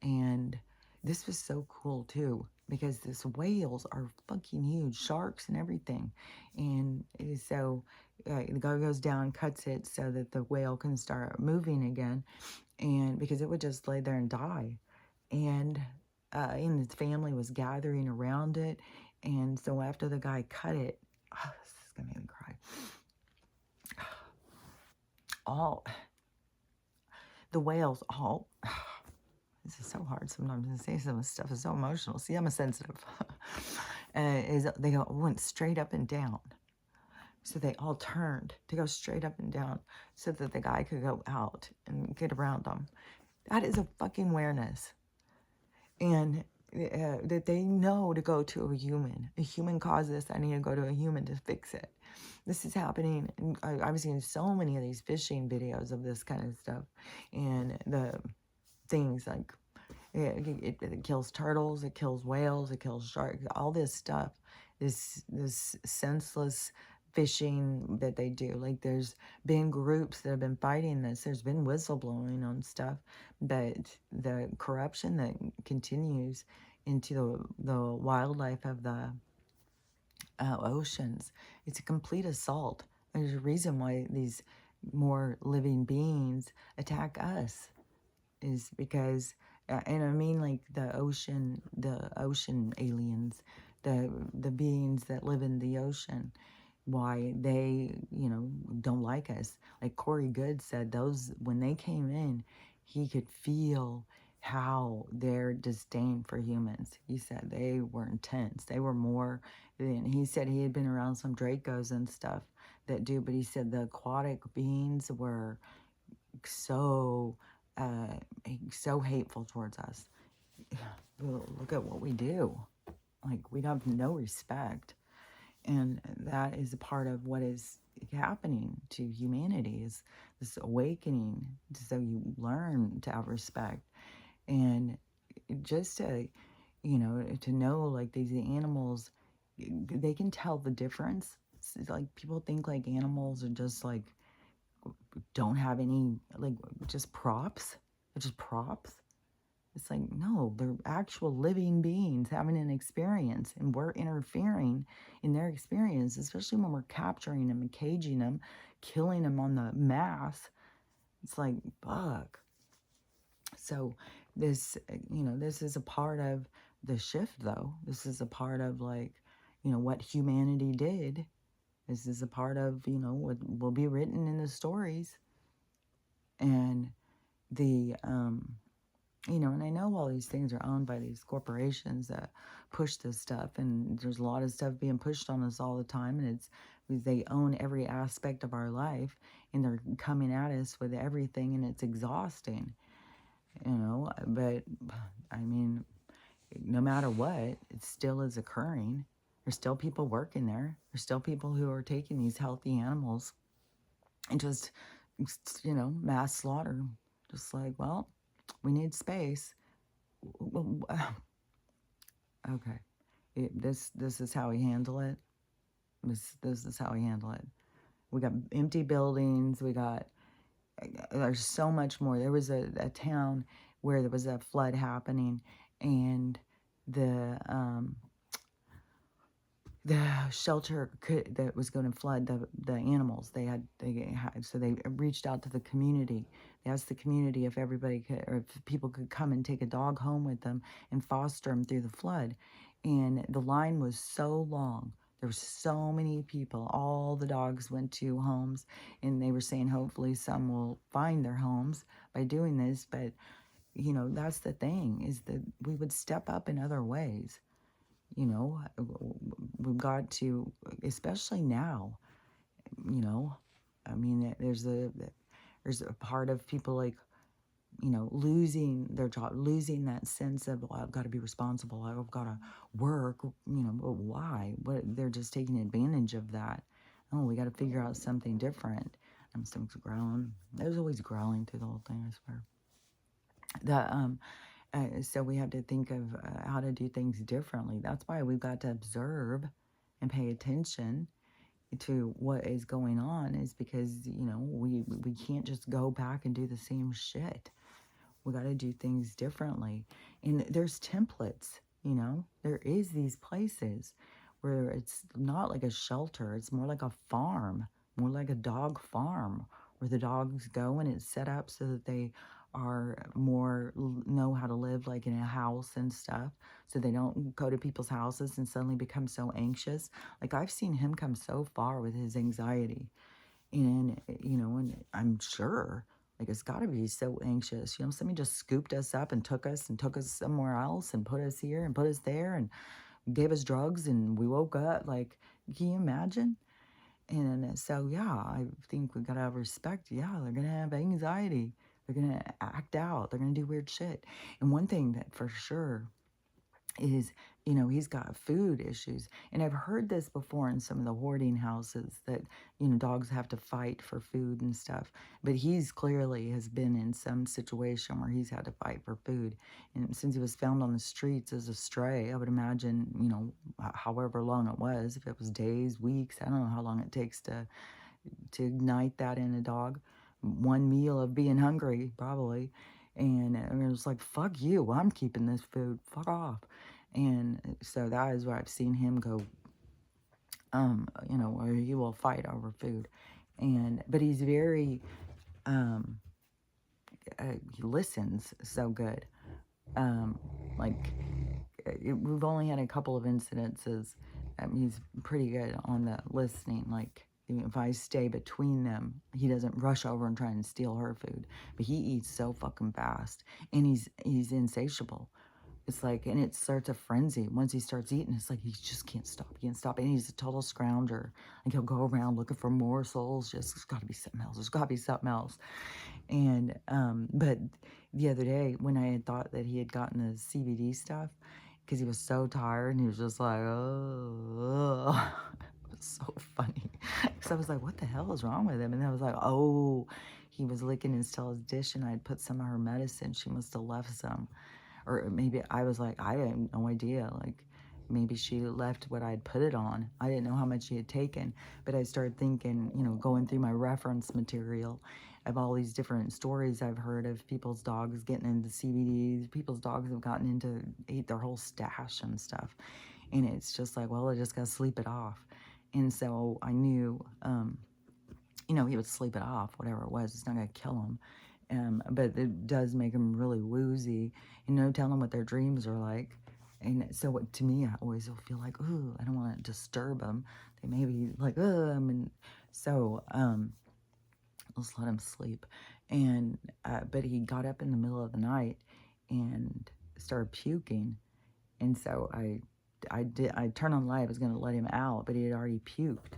A: And this was so cool too, because these whales are fucking huge, sharks and everything. And so the guy goes down, cuts it so that the whale can start moving again, and because it would just lay there and die. And his family was gathering around it. And so after the guy cut it, this is gonna make me cry. All the whales, this is so hard sometimes to say some of this stuff is so emotional. See, I'm a sensitive. They went straight up and down. So they all turned to go straight up and down so that the guy could go out and get around them. That is a fucking awareness. And that they know to go to a human. A human caused this. I need to go to a human to fix it. This is happening. I've seen so many of these fishing videos of this kind of stuff. And the things like it kills turtles, it kills whales, it kills sharks, all this stuff. This senseless fishing that they do. Like, there's been groups that have been fighting this. There's been whistleblowing on stuff, but the corruption that continues into the wildlife of the oceans, it's a complete assault. There's a reason why these more living beings attack us, is because And I mean like the ocean aliens, the beings that live in the ocean, why they, don't like us. Like Corey Good said, those, when they came in, he could feel how their disdain for humans. He said they were intense. They were more than, he said he had been around some Dracos and stuff that do, but he said the aquatic beings were so, uh, so hateful towards us. Well, look at what we do. Like, we have no respect. And that is a part of what is happening to humanity, is this awakening, so you learn to have respect. And just to, to know, like, these animals, they can tell the difference. It's like, people think like animals are just like, don't have any, like, just props. They're just props. It's like, no, they're actual living beings having an experience, and we're interfering in their experience, especially when we're capturing them and caging them, killing them on the mass. It's like, fuck. So this, this is a part of the shift, though. This is a part of, like, what humanity did. This is a part of, what will be written in the stories. And the, and I know all these things are owned by these corporations that push this stuff, and there's a lot of stuff being pushed on us all the time, and it's because they own every aspect of our life, and they're coming at us with everything, and it's exhausting, but I mean, no matter what, it still is occurring. There's still people working there. There's still people who are taking these healthy animals and just, mass slaughter. Just like, well, we need space. Okay, this is how we handle it. This is how we handle it. We got empty buildings. There's so much more. There was a town where there was a flood happening, and the shelter that was going to flood the animals. So they reached out to the community. They asked the community if everybody could, or if people could come and take a dog home with them and foster them through the flood. And the line was so long. There were so many people. All the dogs went to homes, and they were saying hopefully some will find their homes by doing this. But that's the thing, is that we would step up in other ways. We've got to, especially now, I mean, there's a part of people, like, losing their job, losing that sense of, well, I've got to be responsible, I've got to work, but why? They're just taking advantage of that. Oh, we got to figure out something different. My stomach's growling. It was always growling through the whole thing, I swear. So we have to think of how to do things differently. That's why we've got to observe and pay attention to what is going on, is because, we can't just go back and do the same shit. We got to do things differently. And there's templates, there is these places where it's not like a shelter. It's more like a farm, more like a dog farm, where the dogs go and it's set up so that they are more, know how to live like in a house and stuff, so they don't go to people's houses and suddenly become so anxious. Like, I've seen him come so far with his anxiety, and and I'm sure, like, it's got to be so anxious. Somebody just scooped us up and took us somewhere else and put us here and put us there and gave us drugs, and we woke up. Like, can you imagine? And so, yeah, I think we gotta have respect. Yeah, they're gonna have anxiety. They're gonna act out. They're gonna do weird shit. And one thing that for sure is, he's got food issues. And I've heard this before in some of the hoarding houses, that, dogs have to fight for food and stuff. But he's clearly has been in some situation where he's had to fight for food. And since he was found on the streets as a stray, I would imagine, however long it was, if it was days, weeks, I don't know how long it takes to ignite that in a dog. One meal of being hungry, probably. And it was like, fuck you, I'm keeping this food, fuck off. And so that is where I've seen him go, where he will fight over food. But he's very, he listens so good. Um, like, we've only had a couple of incidences. He's pretty good on the listening. Like, if I stay between them, he doesn't rush over and try and steal her food. But he eats so fucking fast, and he's insatiable. It's like, and it starts a frenzy. Once he starts eating, it's like he just can't stop. He can't stop. And he's a total scrounger. Like, he'll go around looking for morsels. Just, there's got to be something else. There's got to be something else. And, but the other day, when I had thought that he had gotten the CBD stuff, because he was so tired and he was just like, oh, it was so funny. Because I was like, what the hell is wrong with him? And I was like, oh, he was licking his Stella's dish and I'd put some of her medicine. She must have left some. Or maybe I was like, I had no idea. Like, maybe she left what I'd put it on. I didn't know how much she had taken. But I started thinking, going through my reference material of all these different stories I've heard of people's dogs getting into CBDs. People's dogs have gotten into, ate their whole stash and stuff. And it's just like, well, I just got to sleep it off. And so I knew, he would sleep it off, whatever it was. It's not going to kill him. But it does make them really woozy. No telling what their dreams are like. And so to me, I always feel like, ooh, I don't want to disturb them. They may be like, and so let's let him sleep. And but he got up in the middle of the night and started puking. And so I turned on the light. I was going to let him out, but he had already puked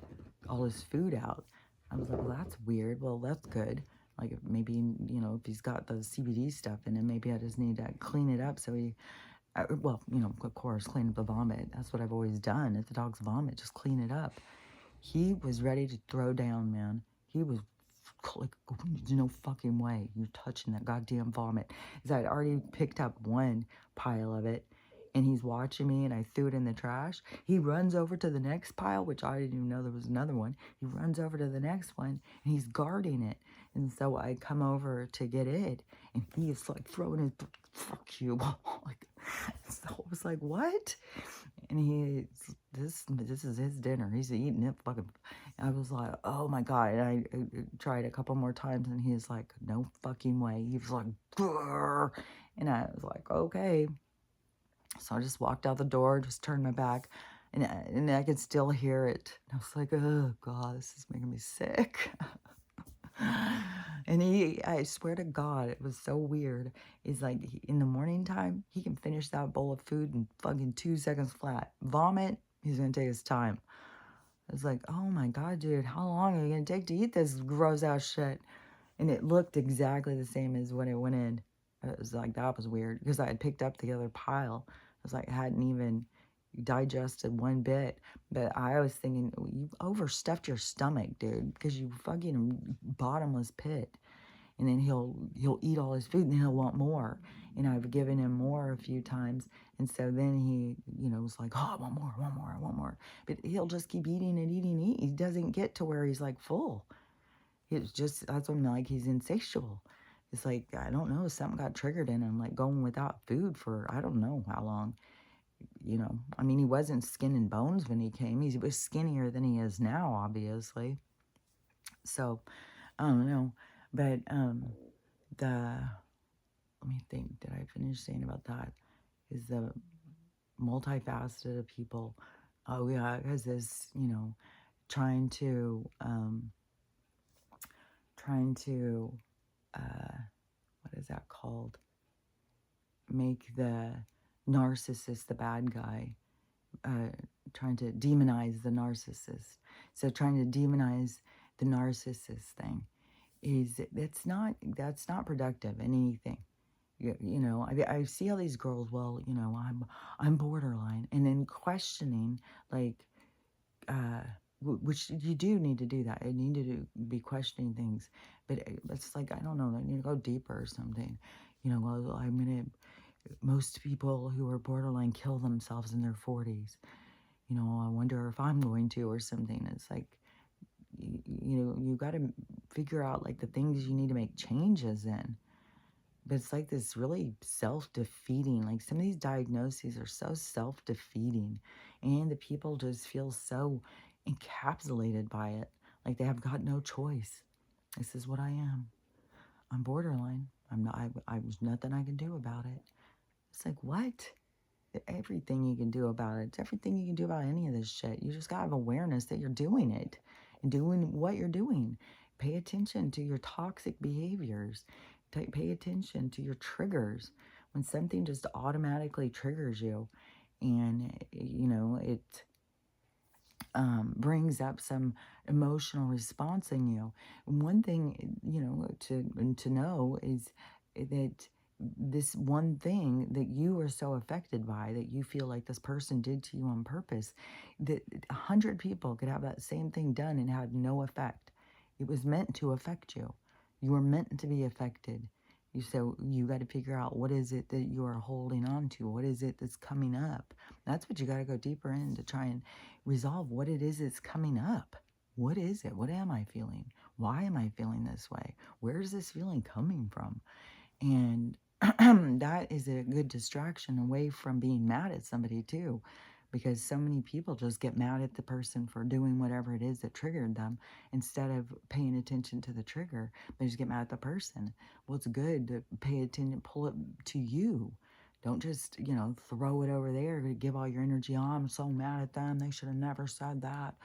A: all his food out. I was like, well, that's weird. Well, that's good. Like, maybe, if he's got the CBD stuff in him, maybe I just need to clean it up so he, of course, clean up the vomit. That's what I've always done. If the dog's vomit, just clean it up. He was ready to throw down, man. He was like, there's no fucking way you're touching that goddamn vomit. Because I'd already picked up one pile of it, and he's watching me, and I threw it in the trash. He runs over to the next pile, which I didn't even know there was another one. He runs over to the next one, and he's guarding it. And so I come over to get it, and he is like throwing his, fuck you. Like, so I was like, what? And this is his dinner. He's eating it fucking. I was like, oh my God. And I tried a couple more times, and he's like, no fucking way. He was like, grrr. And I was like, okay. So I just walked out the door, just turned my back, and I could still hear it. And I was like, oh God, this is making me sick. And I swear to God, it was so weird. It's like, in the morning time, he can finish that bowl of food in fucking 2 seconds flat. Vomit, he's gonna take his time. It's like, oh my God, dude, how long are you gonna take to eat this gross ass shit? And it looked exactly the same as when it went in. It was like, that was weird, because I had picked up the other pile. It was like, I hadn't even digested one bit. But I was thinking, you've overstuffed your stomach, dude, because you fucking bottomless pit. And then he'll eat all his food, and then he'll want more. And I've given him more a few times. And so then he, was like, oh, I want more, I want more, I want more. But he'll just keep eating and eating and eating. He doesn't get to where he's like full. It's just, that's when, like, he's insatiable. It's like, I don't know, something got triggered in him, like going without food for I don't know how long. I mean, he wasn't skin and bones when he came. He was skinnier than he is now, obviously. So, I don't know. But, let me think, did I finish saying about that? Is the multifaceted of people. Oh, yeah, because this, trying to, what is that called? Make the narcissist the bad guy, trying to demonize the narcissist. So trying to demonize the narcissist thing that's not productive in anything. I see all these girls. Well, I'm borderline, and then questioning, like, which you do need to do that. I need to be questioning things, but it's like, I don't know. I need to go deeper or something. Well, most people who are borderline kill themselves in their 40s. I wonder if I'm going to, or something. It's like, you got to figure out, like, the things you need to make changes in. But it's like this really self-defeating. Like, some of these diagnoses are so self-defeating, and the people just feel so encapsulated by it. Like, they have got no choice. This is what I am. I'm borderline. I'm not. There's nothing I can do about it. It's like, what? Everything you can do about it. It's everything you can do about any of this shit. You just got to have awareness that you're doing it and doing what you're doing. Pay attention to your toxic behaviors. Pay attention to your triggers. When something just automatically triggers you and, it brings up some emotional response in you. And one thing, to know is that this one thing that you are so affected by, that you feel like this person did to you on purpose, that 100 people could have that same thing done and have no effect. It was meant to affect you. You were meant to be affected. So you got to figure out, what is it that you are holding on to? What is it that's coming up? That's what you got to go deeper in to try and resolve what it is that's coming up. What is it? What am I feeling? Why am I feeling this way? Where is this feeling coming from? And that is a good distraction away from being mad at somebody too, because so many people just get mad at the person for doing whatever it is that triggered them instead of paying attention to the trigger. They just get mad at the person. Well, it's good to pay attention, pull it to you. Don't just, throw it over there to give all your energy. Oh, I'm so mad at them. They should have never said that.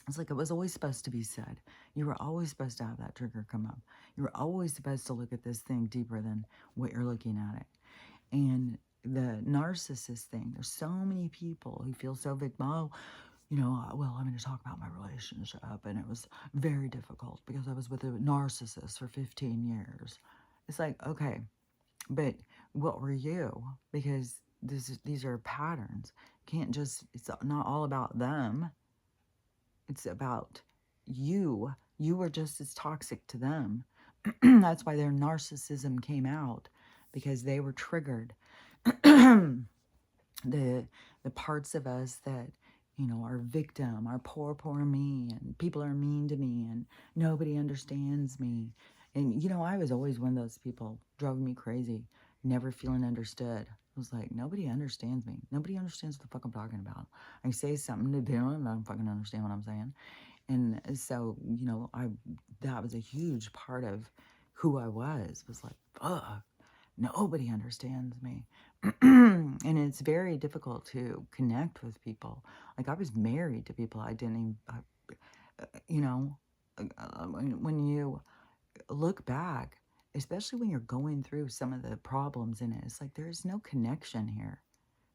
A: It's like it was always supposed to be said. You were always supposed to have that trigger come up. You were always supposed to look at this thing deeper than what you're looking at it. And the narcissist thing, there's so many people who feel so victim. Oh, well, I'm going to talk about my relationship, and it was very difficult because I was with a narcissist for 15 years. It's like, okay, but what were you? Because these are patterns. It's not all about them. It's about you. You were just as toxic to them. That's why their narcissism came out, because they were triggered. the parts of us that, are victim, are poor me, and people are mean to me, and nobody understands me. And, I was always one of those people, drove me crazy, never feeling understood. I was like, nobody understands me. Nobody understands what the fuck I'm talking about. I say something to them, and I don't fucking understand what I'm saying. And so, that was a huge part of who I was like, fuck, nobody understands me. And it's very difficult to connect with people. Like, I was married to people I didn't even, when you look back, especially when you're going through some of the problems in it, it's like there's no connection here.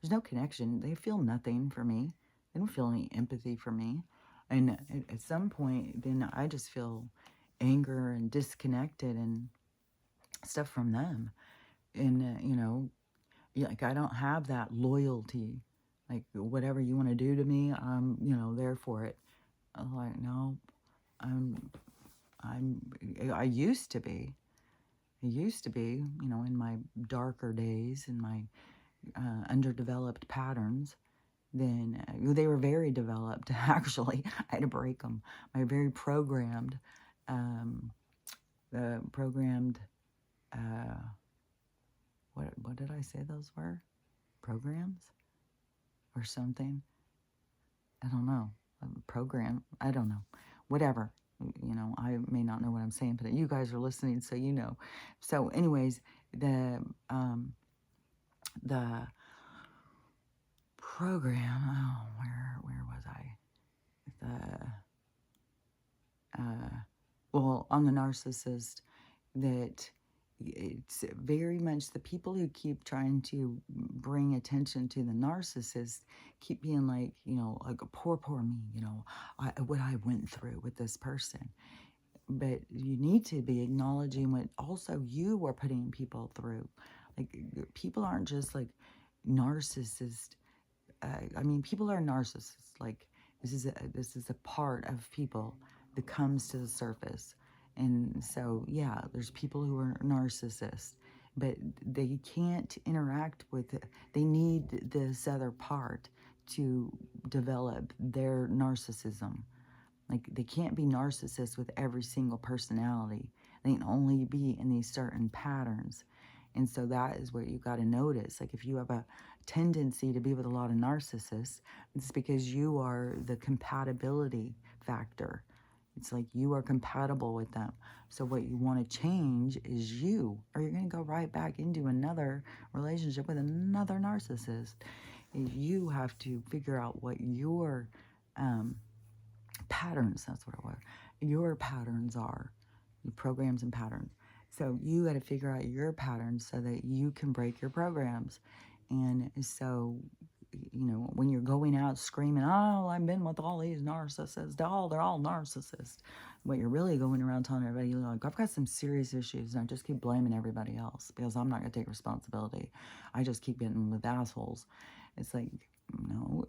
A: There's no connection. They feel nothing for me. They don't feel any empathy for me. And at some point, then I just feel anger and disconnected and stuff from them. And, like, I don't have that loyalty. Like, whatever you want to do to me, I'm, there for it. I'm like, no, I'm, I used to be. I used to be, in my darker days, in my underdeveloped patterns. Then they were very developed, actually. I had to break them. My very programmed, um, uh, what did I say those were? Programs or something? I don't know. Program, I don't know. Whatever. I may not know what I'm saying, but you guys are listening, so you know. So anyways, the program, oh, where was I? Well, on the narcissist, that it's very much the people who keep trying to bring attention to the narcissist keep being like, like, poor me, what I went through with this person. But you need to be acknowledging what also you are putting people through. Like, people aren't just like narcissists. People are narcissists. Like, this is a part of people that comes to the surface. And so, yeah, there's people who are narcissists, but they can't interact with it. They need this other part to develop their narcissism. Like, they can't be narcissists with every single personality. They can only be in these certain patterns. And so that is what you got to notice. Like, if you have a tendency to be with a lot of narcissists, it's because you are the compatibility factor. It's like you are compatible with them. So what you want to change is you, or you're going to go right back into another relationship with another narcissist. You have to figure out what your um, patterns, that's what it was, your patterns are, your programs and patterns. So you got to figure out your patterns so that you can break your programs. And so, when you're going out screaming, oh, I've been with all these narcissists, they're all narcissists. What you're really going around telling everybody, like, I've got some serious issues and I just keep blaming everybody else because I'm not going to take responsibility. I just keep getting with assholes. It's like, no,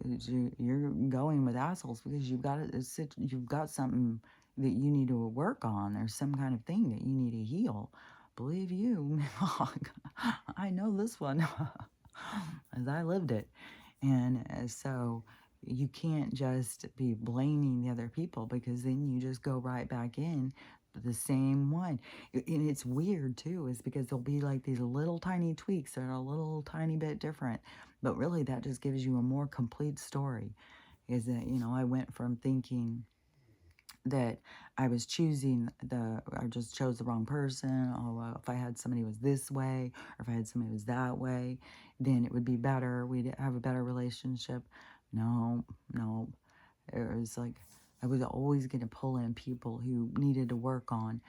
A: you're going with assholes because you've got something that you need to work on. There's some kind of thing that you need to heal. Believe you, I know this one as I lived it. And so you can't just be blaming the other people because then you just go right back in the same one. And it's weird too, is because there'll be like these little tiny tweaks that are a little tiny bit different. But really, that just gives you a more complete story. Is that, I went from thinking that I was I just chose the wrong person. Oh, well, if I had somebody who was this way, or if I had somebody who was that way, then it would be better. We'd have a better relationship. No, no. It was like I was always going to pull in people who needed to work on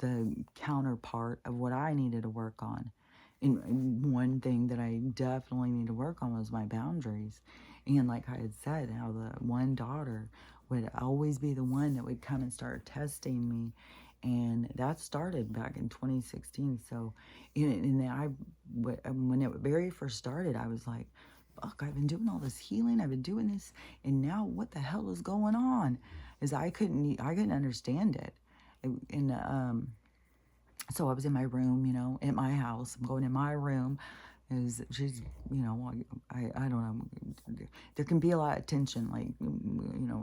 A: the counterpart of what I needed to work on. And one thing that I definitely need to work on was my boundaries. And like I had said, how the one daughter would always be the one that would come and start testing me. And that started back in 2016. So, when it very first started, I was like, fuck, I've been doing all this healing. I've been doing this. And now what the hell is going on? Is I couldn't understand it. So I was in my room, at my house. I'm going in my room. She's, I don't know. There can be a lot of tension. Like,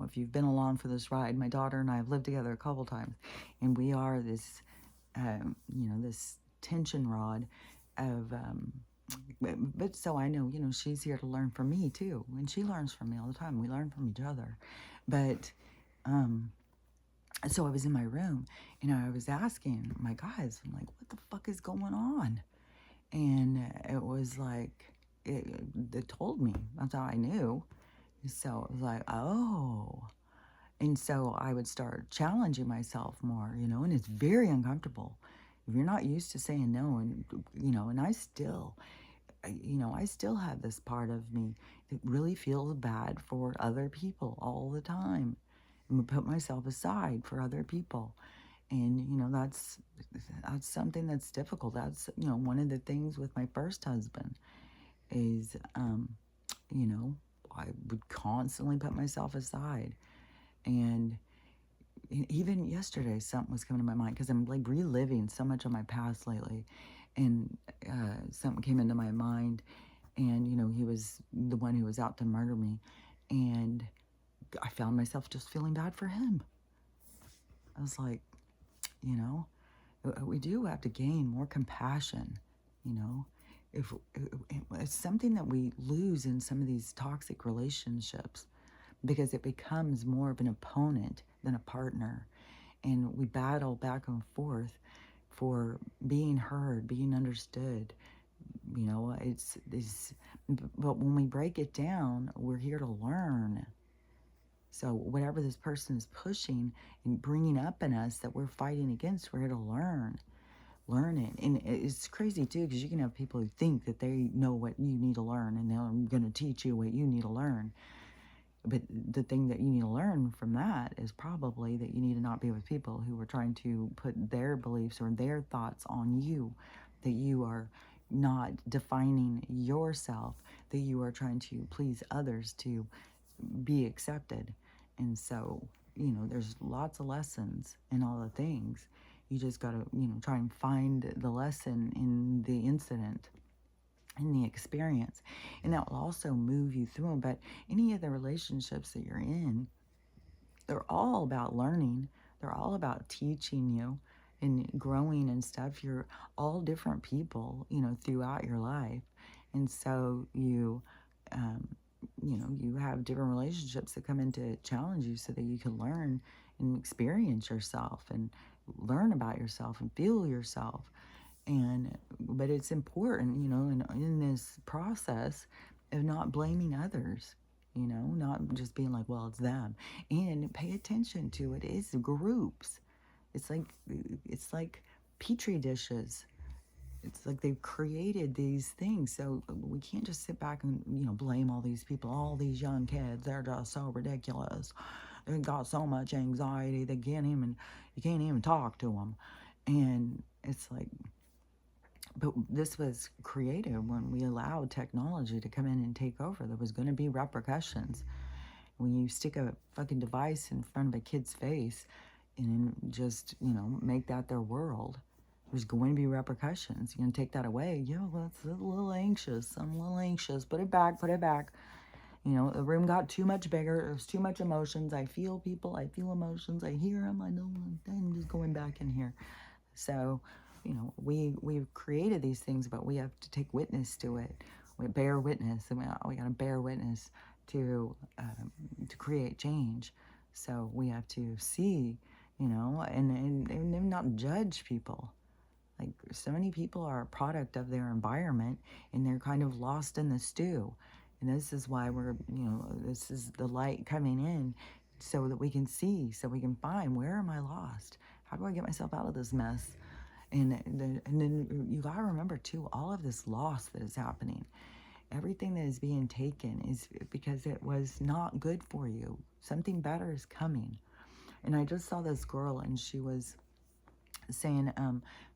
A: if you've been along for this ride, my daughter and I have lived together a couple times. And we are this, this tension rod of, but so I know, she's here to learn from me too. And she learns from me all the time. We learn from each other. But, so I was in my room and I was asking my guys, I'm like, what the fuck is going on? And it was like, they told me. That's how I knew. So it was like, oh. And so I would start challenging myself more, and it's very uncomfortable. If you're not used to saying no, and I still, I still have this part of me that really feels bad for other people all the time. And would put myself aside for other people. And, that's something that's difficult. That's, one of the things with my first husband is, I would constantly put myself aside. And even yesterday, something was coming to my mind because I'm like reliving so much of my past lately. And something came into my mind, and, he was the one who was out to murder me. And I found myself just feeling bad for him. I was like, we do have to gain more compassion, if it's something that we lose in some of these toxic relationships because it becomes more of an opponent than a partner. And we battle back and forth for being heard, being understood. But when we break it down, we're here to learn. So whatever this person is pushing and bringing up in us that we're fighting against, we're here to learn it. And it's crazy too, because you can have people who think that they know what you need to learn and they're going to teach you what you need to learn. But the thing that you need to learn from that is probably that you need to not be with people who are trying to put their beliefs or their thoughts on you, that you are not defining yourself, that you are trying to please others to be accepted. And so, there's lots of lessons in all the things. You just got to, try and find the lesson in the incident, in the experience. And that will also move you through them. But any of the relationships that you're in, they're all about learning. They're all about teaching you and growing and stuff. You're all different people, throughout your life. And so you have different relationships that come in to challenge you so that you can learn and experience yourself and learn about yourself and feel yourself. And but it's important, in this process of not blaming others, not just being like, well, it's them. And pay attention to it. It's groups. It's like it's like petri dishes. It's like they've created these things, so we can't just sit back and blame all these people, all these young kids. They're just so ridiculous. They got so much anxiety. You can't even talk to them. And it's like, but this was created when we allowed technology to come in and take over. There was going to be repercussions. When you stick a fucking device in front of a kid's face and just, make that their world, there's going to be repercussions. You're going to take that away. Well, it's a little anxious. I'm a little anxious. Put it back, put it back. The room got too much bigger. There's too much emotions. I feel people. I feel emotions. I hear them. I know. I'm just going back in here. So, we've created these things, but we have to take witness to it. We bear witness, and we got to bear witness to create change. So we have to see, and not judge people. Like, so many people are a product of their environment, and they're kind of lost in the stew. And this is why this is the light coming in, so that we can see, so we can find, where am I lost? How do I get myself out of this mess? And then you gotta remember too, all of this loss that is happening, everything that is being taken is because it was not good for you. Something better is coming. And I just saw this girl, and she was saying,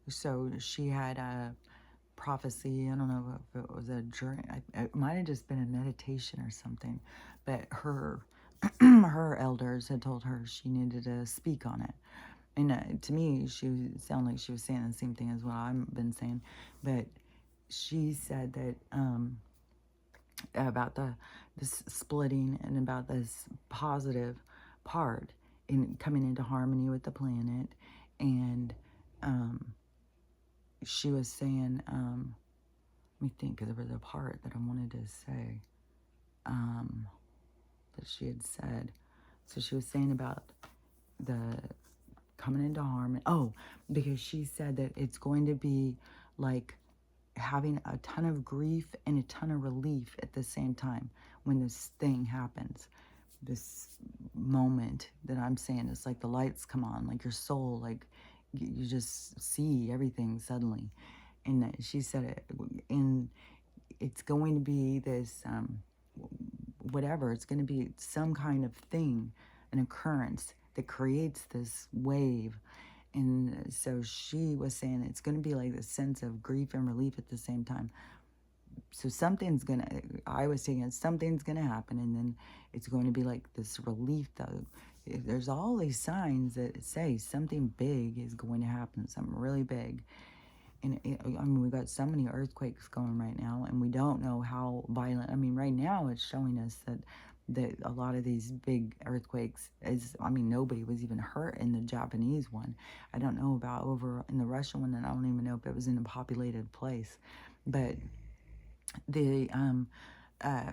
A: so she had a prophecy. I don't know if it was a journey. It might have just been a meditation or something, but her her elders had told her she needed to speak on it. And to me, she sounded like she was saying the same thing as what I've been saying. But she said that about this splitting, and about this positive part in coming into harmony with the planet. And she was saying, let me think, because there was a part that I wanted to say that she had said. So she was saying about the coming into harmony. Oh, because she said that it's going to be like having a ton of grief and a ton of relief at the same time when this thing happens. This moment that I'm saying, it's like the lights come on, like your soul, like you just see everything suddenly. And she said it, and it's going to be this, whatever, it's going to be some kind of thing, an occurrence that creates this wave. And so she was saying it's going to be like this sense of grief and relief at the same time. So I was saying something's going to happen, and then it's going to be like this relief, though. There's all these signs that say something big is going to happen, something really big. And we've got so many earthquakes going right now, and we don't know how violent. Right now it's showing us that a lot of these big earthquakes nobody was even hurt in the Japanese one. I don't know about over in the Russian one, and I don't even know if it was in a populated place. But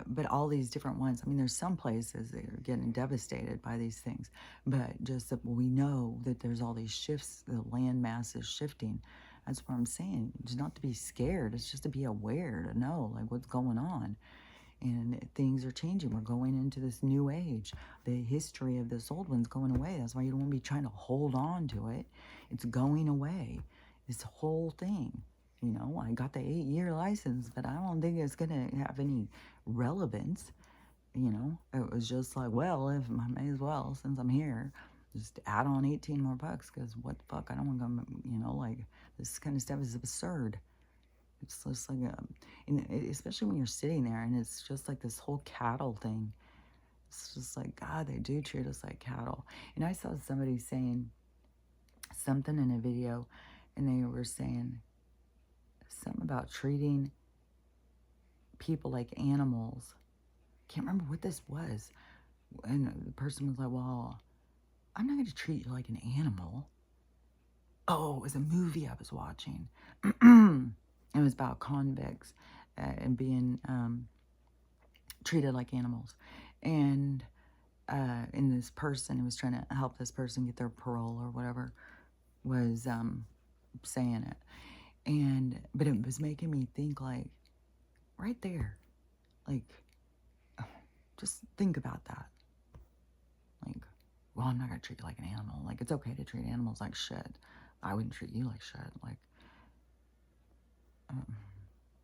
A: but all these different ones, there's some places that are getting devastated by these things, but just that we know that there's all these shifts, the land mass is shifting. That's what I'm saying. It's not to be scared. It's just to be aware, to know like what's going on. And things are changing. We're going into this new age. The history of this old one's going away. That's why you don't want to be trying to hold on to it. It's going away. This whole thing. I got the 8-year license, but I don't think it's going to have any relevance. It was just like, well, if I may as well, since I'm here, just add on 18 more bucks, because what the fuck, I don't want to go, like, this kind of stuff is absurd. It's just like, especially when you're sitting there, and it's just like this whole cattle thing. It's just like, God, they do treat us like cattle. And I saw somebody saying something in a video, and they were saying something about treating people like animals. Can't remember what this was. And the person was like, well, I'm not going to treat you like an animal. Oh, it was a movie I was watching. It was about convicts and being treated like animals. And and this person who was trying to help this person get their parole or whatever was saying it. But it was making me think, like, right there, like, just think about that. Like, well, I'm not going to treat you like an animal. Like, it's okay to treat animals like shit. I wouldn't treat you like shit. Like, um,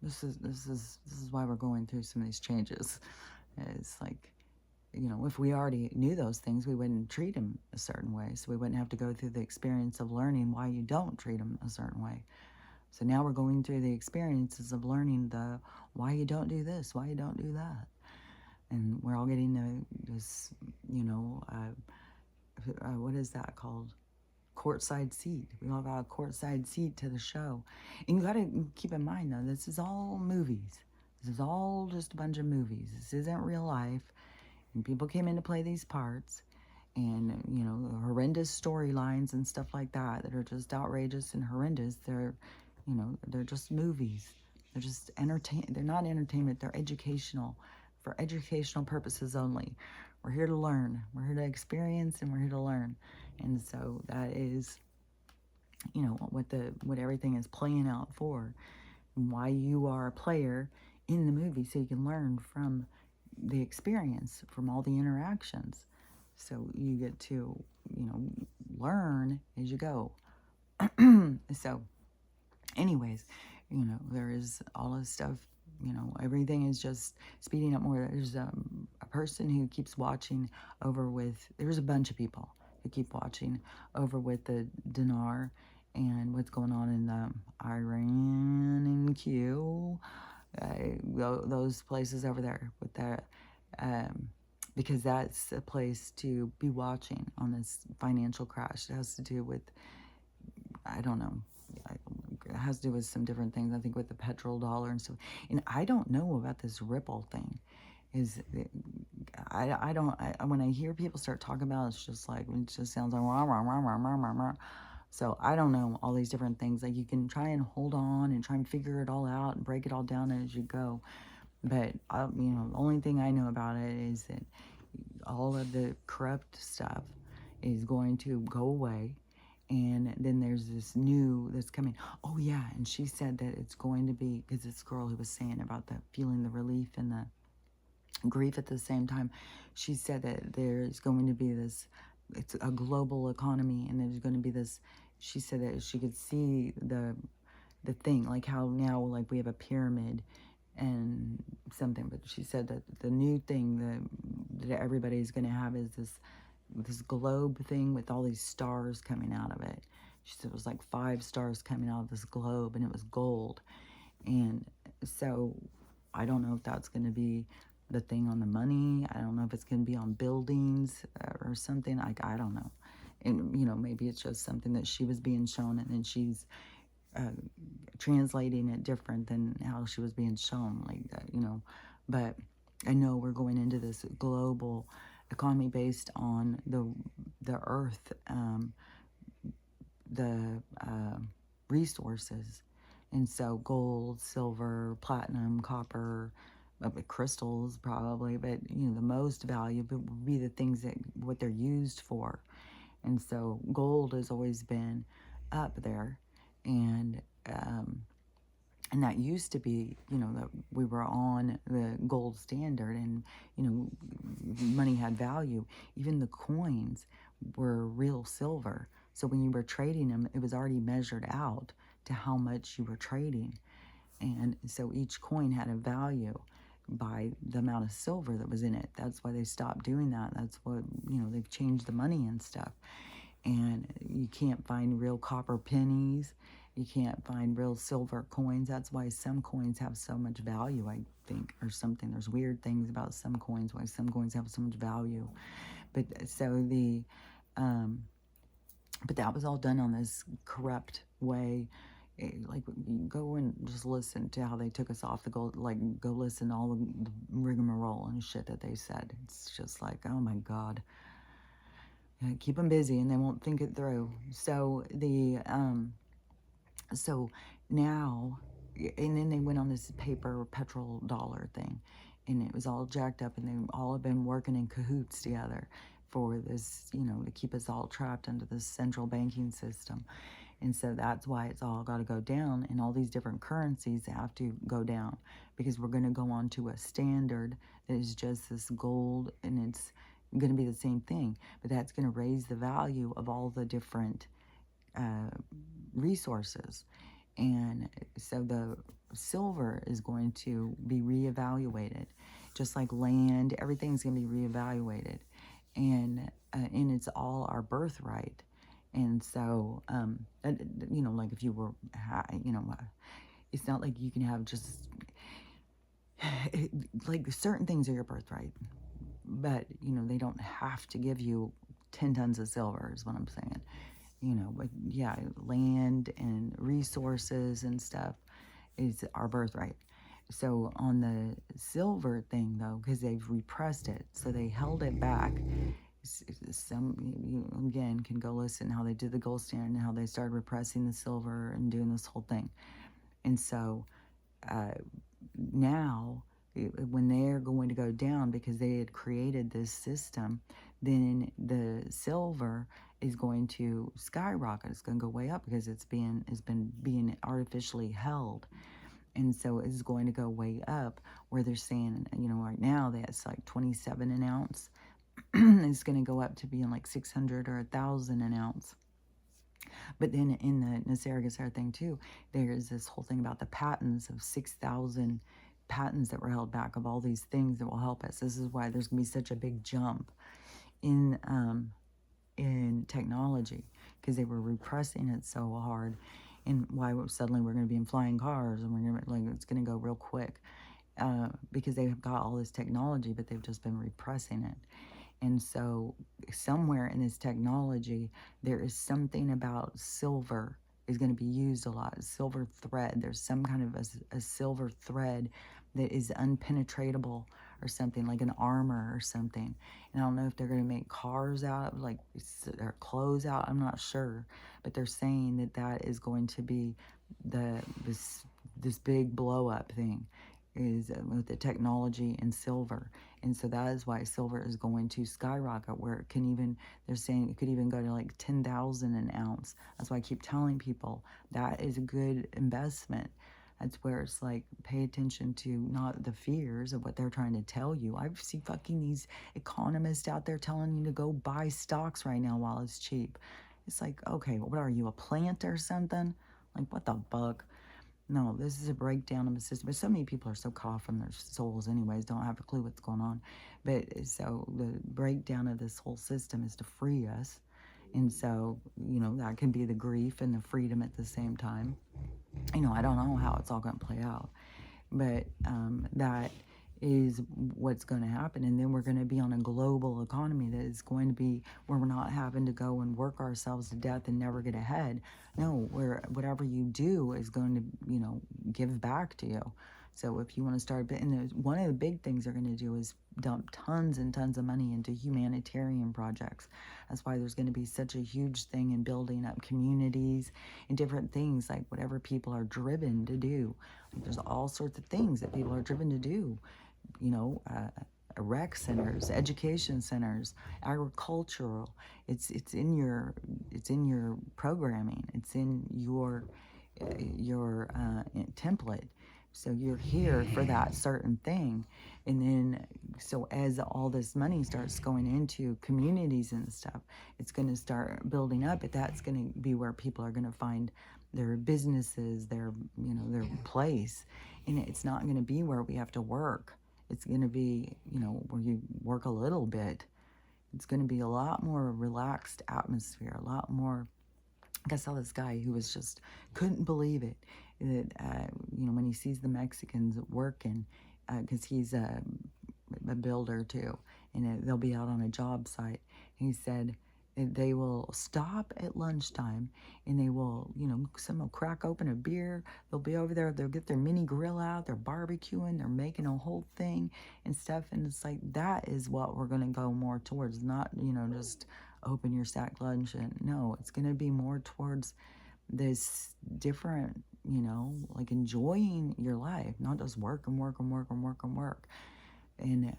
A: this is why we're going through some of these changes. It's like, if we already knew those things, we wouldn't treat them a certain way. So we wouldn't have to go through the experience of learning why you don't treat them a certain way. So now we're going through the experiences of learning the why you don't do this, why you don't do that. And we're all getting this, what is that called? Courtside seat. We all got a courtside seat to the show. And you got to keep in mind, though, this is all movies. This is all just a bunch of movies. This isn't real life. And people came in to play these parts. And, horrendous storylines and stuff like that are just outrageous and horrendous. They're just movies. They're just they're not entertainment. They're educational, for educational purposes only. We're here to learn. We're here to experience, and we're here to learn. And so that is, what everything is playing out for, and why you are a player in the movie, so you can learn from the experience, from all the interactions. So you get to, learn as you go. So, anyways, there is all this stuff. Everything is just speeding up more. There's a person who keeps watching over with, there's a bunch of people who keep watching over with the dinar and what's going on in Iran and Q, those places over there with that, because that's a place to be watching on this financial crash. It has to do with, I don't know, it has to do with some different things, I think, with the petrodollar and stuff. And I don't know about this Ripple thing. When I hear people start talking about it, it's just like, it just sounds like rah, rah, rah, rah, rah, rah, rah. So I don't know all these different things. Like, you can try and hold on and try and figure it all out and break it all down as you go. But, the only thing I know about it is that all of the corrupt stuff is going to go away. And then there's this new that's coming. Oh, yeah. And she said that it's going to be, because this girl who was saying about the feeling the relief and the grief at the same time, she said that there's going to be this, it's a global economy, and there's going to be this, she said that she could see the thing, like how now, like, we have a pyramid and something, but she said that the new thing that everybody's going to have is this globe thing with all these stars coming out of it. She said it was like 5 stars coming out of this globe, and it was gold. And so I don't know if that's going to be the thing on the money. I don't know if it's going to be on buildings or something. I don't know. And, maybe it's just something that she was being shown, and then she's translating it different than how she was being shown, like that, But I know we're going into this global economy based on the earth, the resources. And so gold, silver, platinum, copper, crystals probably, but the most valuable would be the things that what they're used for. And so gold has always been up there, and that used to be, that we were on the gold standard, and, money had value. Even the coins were real silver. So when you were trading them, it was already measured out to how much you were trading. And so each coin had a value by the amount of silver that was in it. That's why they stopped doing that. That's what, they've changed the money and stuff. And you can't find real copper pennies. You can't find real silver coins. That's why some coins have so much value, I think, or something. There's weird things about some coins, why some coins have so much value. But so but that was all done on this corrupt way. Like, go and just listen to how they took us off the gold. Like, go listen to all the rigmarole and shit that they said. It's just like, oh my God. Keep them busy and they won't think it through. So so now, and then they went on this paper petrodollar thing, and it was all jacked up, and they all have been working in cahoots together for this, to keep us all trapped under this central banking system. And so that's why it's all got to go down, and all these different currencies have to go down, because we're going to go on to a standard that is just this gold, and it's going to be the same thing, but that's going to raise the value of all the different resources. And so the silver is going to be reevaluated, just like land. Everything's going to be reevaluated, and it's all our birthright. And so, like if you were, it's not like you can have just like certain things are your birthright, but they don't have to give you 10 tons of silver, is what I'm saying. But yeah, land and resources and stuff is our birthright. So on the silver thing, though, because they've repressed it, so they held it back. Some, you again can go listen how they did the gold standard and how they started repressing the silver and doing this whole thing. And so now, when they're going to go down because they had created this system, then the silver is going to skyrocket. It's going to go way up because it's been being artificially held. And so it's going to go way up, where they're saying, right now that's like 27 an ounce. It's going to go up to being like 600 or 1,000 an ounce. But then in the NESARA GESARA thing too, there's this whole thing about the patents of 6,000 patents that were held back of all these things that will help us. This is why there's going to be such a big jump in technology, because they were repressing it so hard, and why suddenly we're going to be in flying cars, and we're going to, it's going to go real quick, because they've got all this technology, but they've just been repressing it. And so somewhere in this technology, there is something about silver is going to be used a lot. Silver thread. There's some kind of a silver thread that is unpenetratable, or something like an armor or something. And I don't know if they're going to make cars out of, like, or clothes out. I'm not sure. But they're saying that that is going to be this big blow up thing, is with the technology and silver. And so that is why silver is going to skyrocket, where it can even, they're saying it could even go to like 10,000 an ounce. That's why I keep telling people that is a good investment. That's where it's like, pay attention to not the fears of what they're trying to tell you. I see fucking these economists out there telling you to go buy stocks right now while it's cheap. It's like, okay, what are you, a plant or something? Like, what the fuck? No, this is a breakdown of the system. But so many people are so caught from their souls anyways, don't have a clue what's going on. But so the breakdown of this whole system is to free us. And so, that can be the grief and the freedom at the same time. I don't know how it's all going to play out. But that is what's going to happen. And then we're going to be on a global economy that is going to be where we're not having to go and work ourselves to death and never get ahead. No, where whatever you do is going to, give back to you. So if you want to start, and one of the big things they're going to do is dump tons and tons of money into humanitarian projects. That's why there's going to be such a huge thing in building up communities and different things, like whatever people are driven to do. Like, there's all sorts of things that people are driven to do. Rec centers, education centers, agricultural. It's in your programming. It's in your template. So you're here for that certain thing. And then, so as all this money starts going into communities and stuff, it's going to start building up. But that's going to be where people are going to find their businesses, their place. And it's not going to be where we have to work. It's going to be, where you work a little bit. It's going to be a lot more relaxed atmosphere, a lot more. I saw this guy who was just couldn't believe it. That when he sees the Mexicans working, because he's a builder too, and they'll be out on a job site. He said they will stop at lunchtime, and they will, some will crack open a beer. They'll be over there. They'll get their mini grill out. They're barbecuing. They're making a whole thing and stuff. And it's like, that is what we're going to go more towards. Not, just open your sack lunch. And no, it's going to be more towards this different, like enjoying your life, not just work and work and work and work and work. and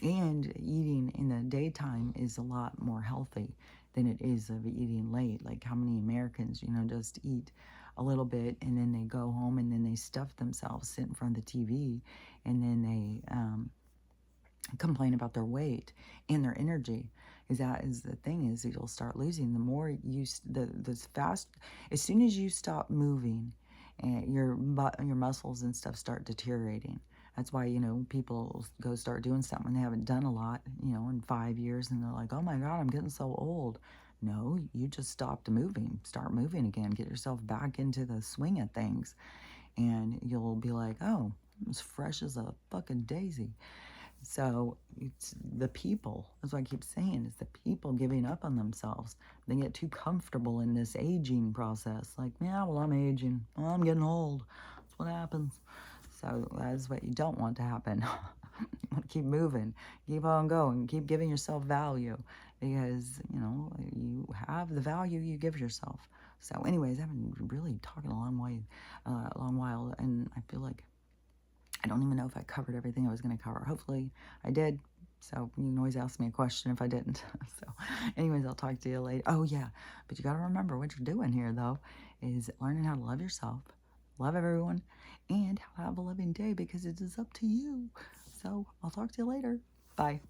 A: eating in the daytime is a lot more healthy than it is of eating late. Like how many Americans, just eat a little bit and then they go home and then they stuff themselves, sit in front of the TV, and then they complain about their weight and their energy. Is that is the thing is you'll start losing the more you the fast as soon as you stop moving, and your muscles and stuff start deteriorating. That's why people go start doing something when they haven't done a lot in 5 years, and they're like, oh my god, I'm getting so old. No, you just stopped moving. Start moving again. Get yourself back into the swing of things, and you'll be like, oh, I'm as fresh as a fucking daisy. So it's the people. That's what I keep saying. It's the people giving up on themselves. They get too comfortable in this aging process. Like, yeah, well, I'm aging. Well, I'm getting old. That's what happens. So that's what you don't want to happen. You want to keep moving. Keep on going. Keep giving yourself value. Because, you have the value you give yourself. So anyways, I've been really talking a long while. And I feel like I don't even know if I covered everything I was going to cover. Hopefully I did. So you can always ask me a question if I didn't. So anyways, I'll talk to you later. Oh yeah, but you got to remember what you're doing here though is learning how to love yourself, love everyone, and have a loving day because it is up to you. So I'll talk to you later. Bye.